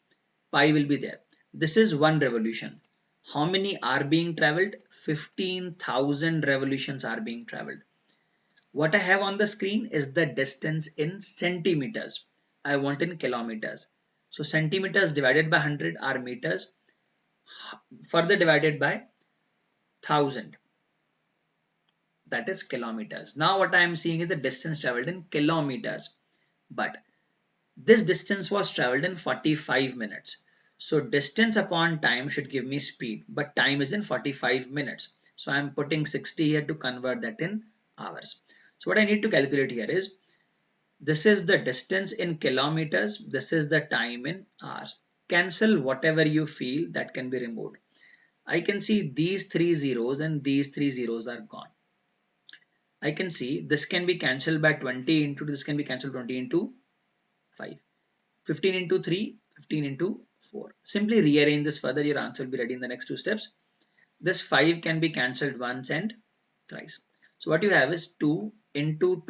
Pi will be there. This is one revolution. How many are being traveled? 15,000 revolutions are being traveled. What I have on the screen is the distance in centimeters. I want in kilometers. So centimeters divided by 100 are meters. Further divided by 1000. That is kilometers. Now what I am seeing is the distance traveled in kilometers. But this distance was traveled in 45 minutes. So distance upon time should give me speed, but time is in 45 minutes. So I am putting 60 here to convert that in hours. So what I need to calculate here is, this is the distance in kilometers, this is the time in hours. Cancel whatever you feel that can be removed. I can see these three zeros and these three zeros are gone. I can see this can be cancelled by 20 into this can be cancelled 20 into 5. 15 into 3, 15 into 4. Simply rearrange this further, your answer will be ready in the next two steps. This 5 can be cancelled once and thrice. So what you have is 2 into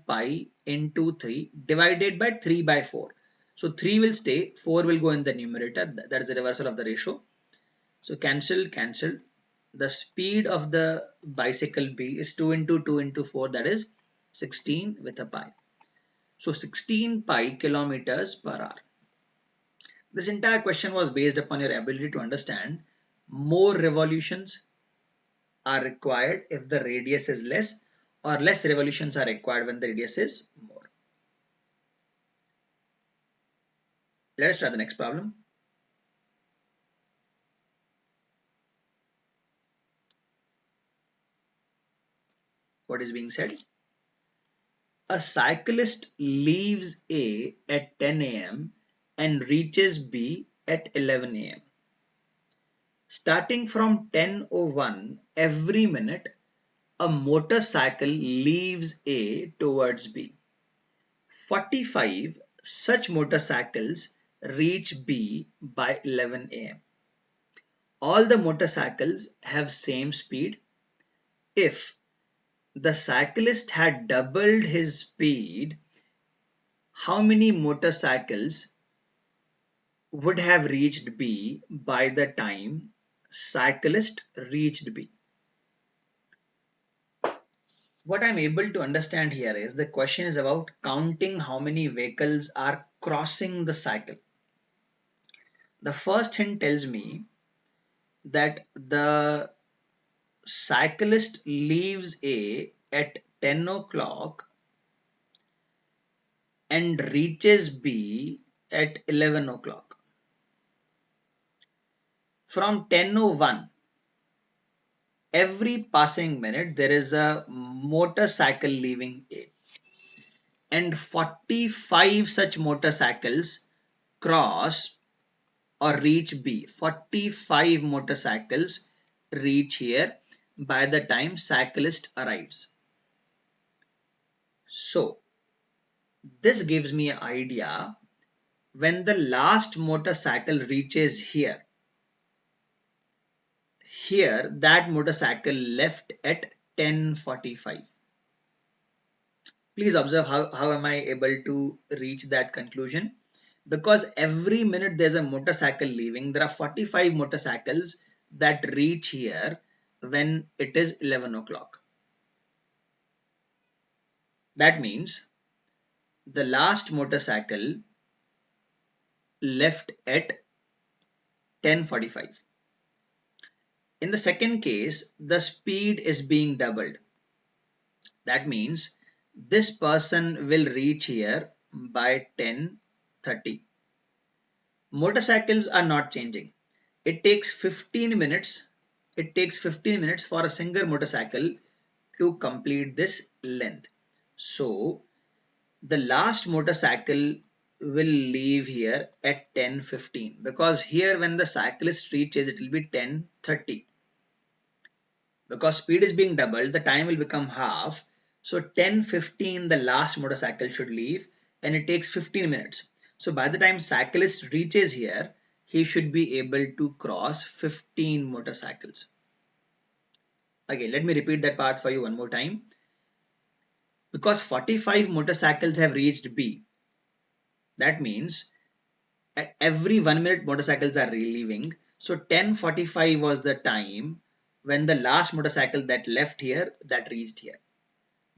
pi into 3 divided by 3 by 4. So 3 will stay, 4 will go in the numerator. That is the reversal of the ratio. So cancel, cancel. The speed of the bicycle B is 2 into 2 into 4, that is 16 with a pi. So 16 pi kilometers per hour. This entire question was based upon your ability to understand more revolutions are required if the radius is less, or less revolutions are required when the radius is more. Let us try the next problem. What is being said? A cyclist leaves A at 10 a.m. and reaches B at 11 a.m. Starting from 10:01 every minute, a motorcycle leaves A towards B. 45 such motorcycles reach B by 11 a.m. All the motorcycles have same speed. If the cyclist had doubled his speed, how many motorcycles would have reached B by the time cyclist reached B? What I'm able to understand here is the question is about counting how many vehicles are crossing the cycle. The first hint tells me that the cyclist leaves A at 10 o'clock and reaches B at 11 o'clock. From 10:01, every passing minute there is a motorcycle leaving A, and 45 such motorcycles cross or reach B. 45 motorcycles reach here by the time cyclist arrives. So this gives me an idea. When the last motorcycle reaches here, that motorcycle left at 10:45. Please observe how am I able to reach that conclusion? Because every minute there's a motorcycle leaving, there are 45 motorcycles that reach here when it is 11 o'clock. That means the last motorcycle left at 10:45. In the second case, the speed is being doubled. That means this person will reach here by 10:30. Motorcycles are not changing. It takes 15 minutes. It takes 15 minutes for a single motorcycle to complete this length. So the last motorcycle will leave here at 10:15, because here when the cyclist reaches it will be 10:30. Because speed is being doubled, the time will become half. So 10:15 the last motorcycle should leave, and it takes 15 minutes. So by the time cyclist reaches here, he should be able to cross 15 motorcycles. Okay, let me repeat that part for you one more time. Because 45 motorcycles have reached B, that means at every 1 minute motorcycles are leaving. So 10:45 was the time when the last motorcycle that left here that reached here.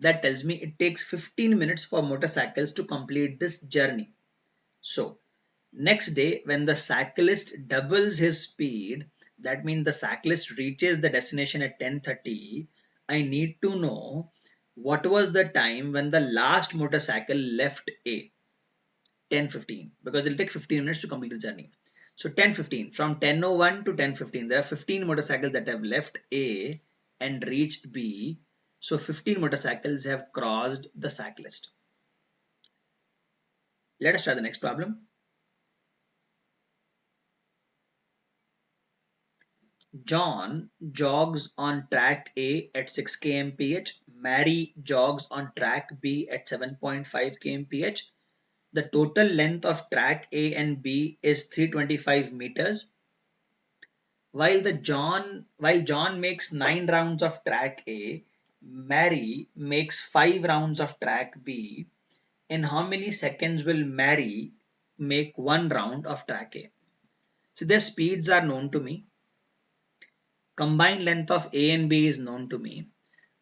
That tells me it takes 15 minutes for motorcycles to complete this journey. So next day, when the cyclist doubles his speed, that means the cyclist reaches the destination at 10:30. I need to know what was the time when the last motorcycle left A. 10:15, because it'll take 15 minutes to complete the journey. So 10:15, from 10:01 to 10:15, there are 15 motorcycles that have left A and reached B. So 15 motorcycles have crossed the cyclist. Let us try the next problem. John jogs on track A at 6 kmph. Mary jogs on track B at 7.5 kmph. The total length of track A and B is 325 meters. While John makes 9 rounds of track A, Mary makes 5 rounds of track B. In how many seconds will Mary make 1 round of track A? So their speeds are known to me. Combined length of A and B is known to me.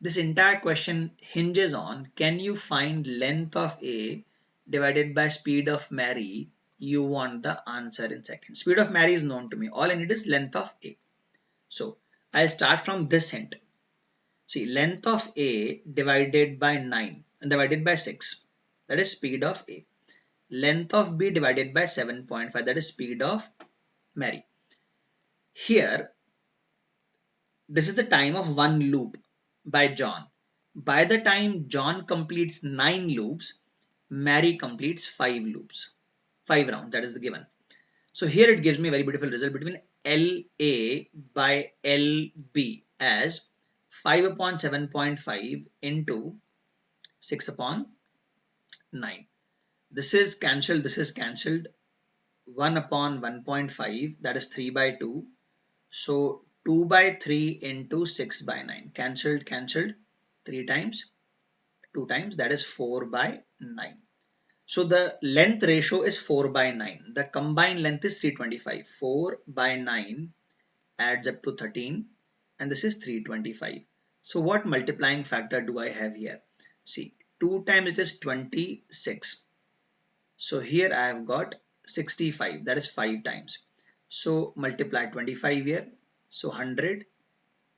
This entire question hinges on, can you find length of A divided by speed of Mary? You want the answer in seconds. Speed of Mary is known to me. All I need is length of A. So I'll start from this hint. See, length of A divided by 9 and divided by 6, that is speed of A. Length of B divided by 7.5, that is speed of Mary. Here, this is the time of one loop by John. By the time John completes 9 loops, Mary completes 5 loops. 5 rounds, that is the given. So here it gives me a very beautiful result between LA by LB as 5 upon 7.5 into 6 upon 9. This is cancelled, this is cancelled. 1 upon 1.5, that is 3 by 2. So 2 by 3 into 6 by 9. Cancelled, cancelled. 3 times, 2 times, that is 4 by 9. So the length ratio is 4 by 9. The combined length is 325. 4 by 9 adds up to 13 and this is 325. So what multiplying factor do I have here? See, 2 times it is 26. So here I have got 65, that is 5 times. So multiply 25 here. So 100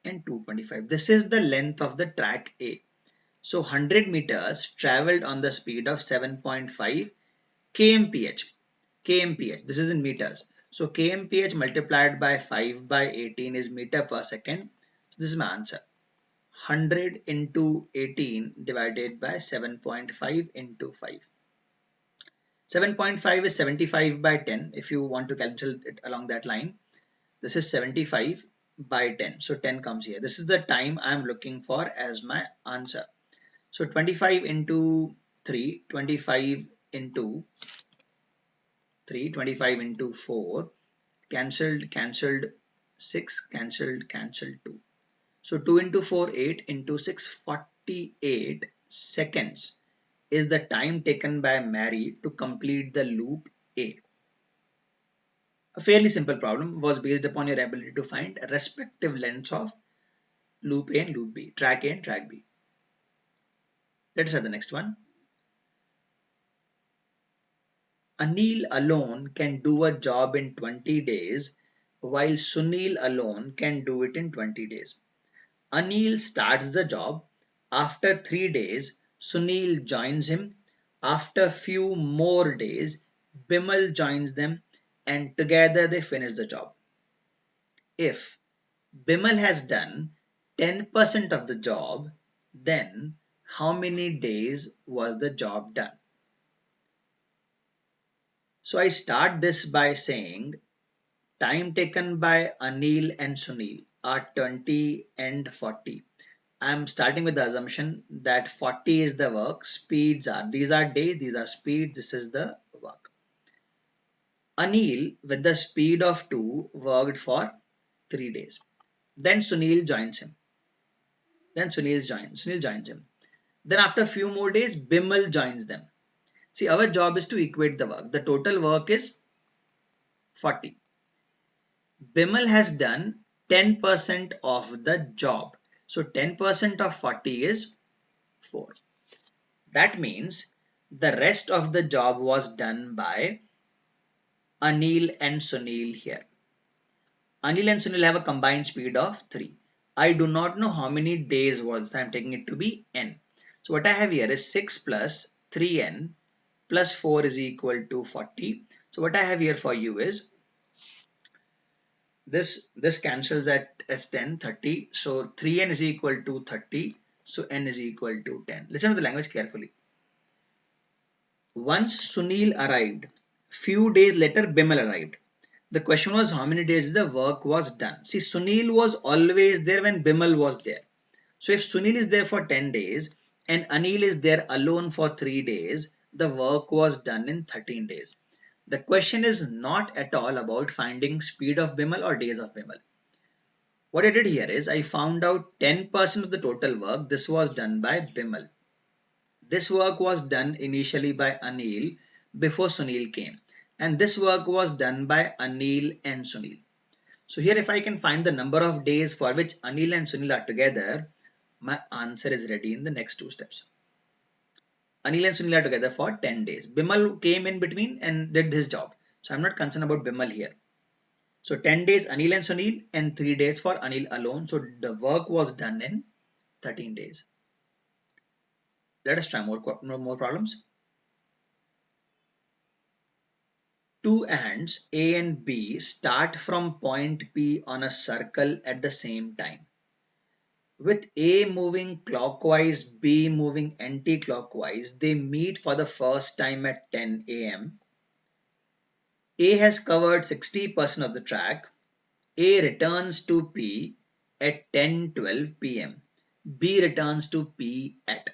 and 225. This is the length of the track A. So 100 meters traveled on the speed of 7.5 kmph. kmph, this is in meters. So kmph multiplied by 5 by 18 is meter per second. So this is my answer. 100 into 18 divided by 7.5 into 5. 7.5 is 75 by 10 if you want to calculate it along that line. This is 75 by 10. So 10 comes here. This is the time I am looking for as my answer. So 25 into 3, 25 into 3, 25 into 4, cancelled, cancelled, 6, cancelled, cancelled 2. So 2 into 4, 8 into 6, 48 seconds is the time taken by Mary to complete the loop A. A fairly simple problem was based upon your ability to find respective lengths of loop A and loop B, track A and track B. Let's try the next one. Anil alone can do a job in 20 days, while Sunil alone can do it in 20 days. Anil starts the job. After 3 days, Sunil joins him. After few more days, Bimal joins them and together they finish the job. If Bimal has done 10% of the job, then how many days was the job done? So I start this by saying time taken by Anil and Sunil are 20 and 40. I'm starting with the assumption that 40 is the work, speeds are, these are days, these are speed, this is the work. Anil, with the speed of 2, worked for 3 days. Then Sunil joins him. Sunil joins him. Then after a few more days, Bimal joins them. See, our job is to equate the work. The total work is 40. Bimal has done 10% of the job. So 10% of 40 is 4. That means the rest of the job was done by Anil and Sunil here. Anil and Sunil have a combined speed of 3. I do not know how many days was. I am taking it to be n. So what I have here is 6 plus 3n plus 4 is equal to 40. So what I have here for you is this cancels at as 10, 30. So 3n is equal to 30. So n is equal to 10. Listen to the language carefully. Once Sunil arrived, few days later Bimal arrived. The question was how many days the work was done. See, Sunil was always there when Bimal was there. So if Sunil is there for 10 days and Anil is there alone for 3 days, the work was done in 13 days. The question is not at all about finding speed of Bimal or days of Bimal. What I did here is I found out 10% of the total work. This was done by Bimal. This work was done initially by Anil before Sunil came. And this work was done by Anil and Sunil. So here if I can find the number of days for which Anil and Sunil are together, my answer is ready in the next 2 steps. Anil and Sunil are together for 10 days. Bimal came in between and did his job. So I'm not concerned about Bimal here. So 10 days Anil and Sunil and 3 days for Anil alone. So the work was done in 13 days. Let us try more problems. Two ants A and B start from point P on a circle at the same time. With A moving clockwise, B moving anti-clockwise, they meet for the first time at 10 a.m. A has covered 60% of the track. A returns to P at 10:12 p.m. B returns to P at.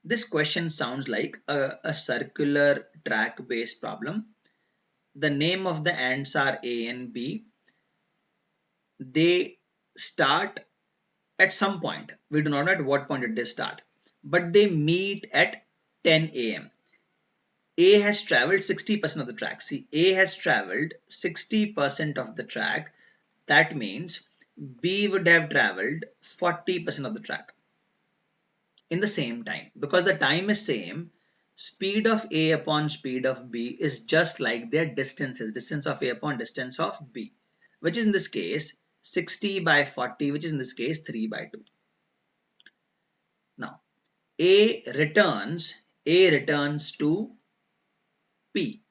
This question sounds like a circular track based problem. The name of the ants are A and B. They start at some point. We do not know at what point did they start, but they meet at 10 a.m. A has traveled 60% of the track. See, A has traveled 60% of the track. That means B would have traveled 40% of the track in the same time. Because the time is same, speed of A upon speed of B is just like their distances. Distance of A upon distance of B, which is in this case 60 by 40, which is in this case 3 by 2. Now, A returns to P.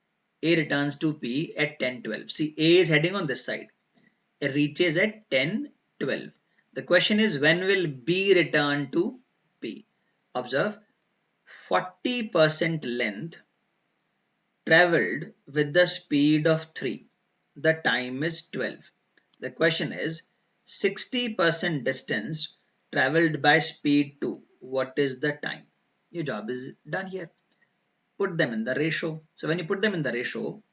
A returns to P at 10:12. See, A is heading on this side. It reaches at 10:12. The question is when will B return to P? Observe 40% length traveled with the speed of 3. The time is 12. The question is 60% distance traveled by speed 2. What is the time? Your job is done here. Put them in the ratio. So when you put them in the ratio,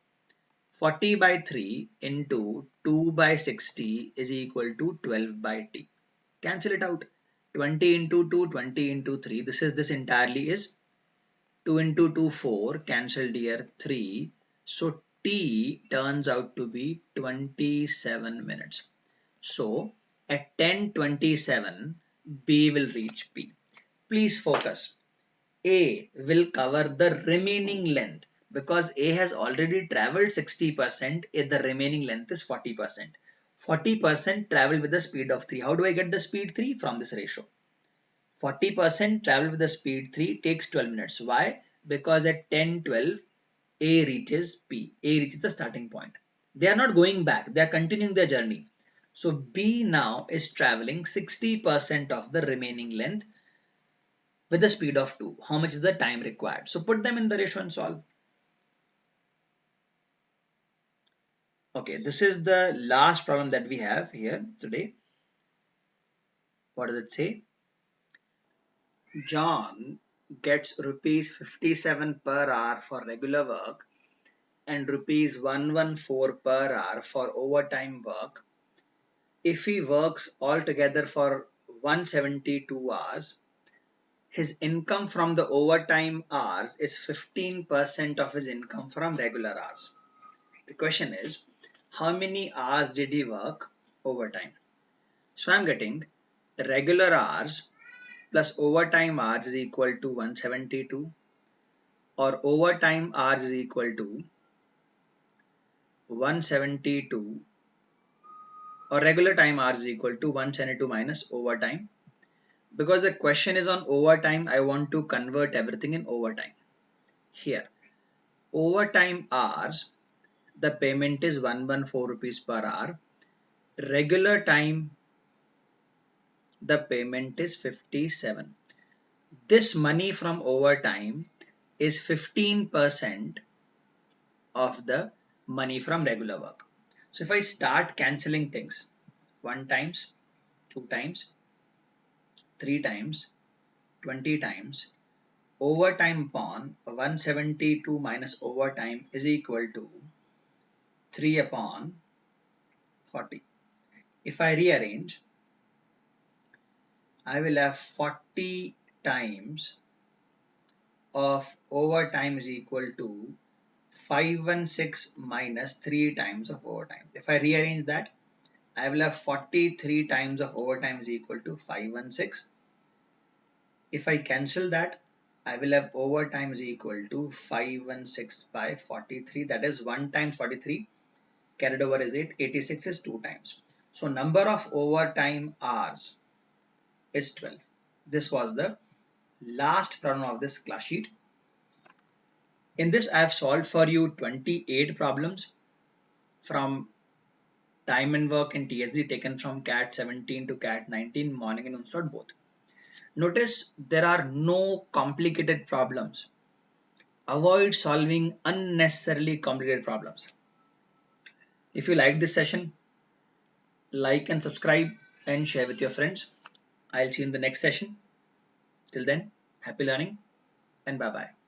40 by 3 into 2 by 60 is equal to 12 by t. Cancel it out. 20 into 2, 20 into 3. This entirely is 2 into 2, 4. Cancelled here 3. So t turns out to be 27 minutes. So at 10:27, B will reach P. Please focus. A will cover the remaining length because A has already traveled 60%, the remaining length is 40%. 40% travel with the speed of 3. How do I get the speed 3? From this ratio. 40% travel with the speed 3 takes 12 minutes. Why? Because at 10:12, A reaches P. A reaches the starting point. They are not going back. They are continuing their journey. So B now is traveling 60% of the remaining length with the speed of 2. How much is the time required? So put them in the ratio and solve. Okay, this is the last problem that we have here today. What does it say? John gets rupees 57 per hour for regular work and rupees 114 per hour for overtime work. If he works altogether for 172 hours, his income from the overtime hours is 15% of his income from regular hours. The question is, how many hours did he work overtime? So I'm getting regular hours plus overtime hours is equal to 172, or overtime hours is equal to 172, or regular time hours is equal to 172 minus overtime. Because the question is on overtime, I want to convert everything in overtime. Here, overtime hours, the payment is 114 rupees per hour. Regular time, the payment is 57. This money from overtime is 15% of the money from regular work. So if I start cancelling things, 1 times, 2 times, 3 times, 20 times, overtime upon 172 minus overtime is equal to 3 upon 40. If I rearrange, I will have 40 times of overtime is equal to 516 minus 3 times of overtime. If I rearrange that, I will have 43 times of overtime is equal to 516. If I cancel that, I will have overtime is equal to 516 by 43. That is 1 times 43 carried over is 8. 86 is 2 times. So number of overtime hours is 12. This was the last problem of this class sheet. In this, I have solved for you 28 problems from time and work and TSD taken from CAT 17 to CAT 19, morning and noon slot both. Notice there are no complicated problems. Avoid solving unnecessarily complicated problems. If you like this session, like and subscribe and share with your friends. I'll see you in the next session. Till then, happy learning and bye bye.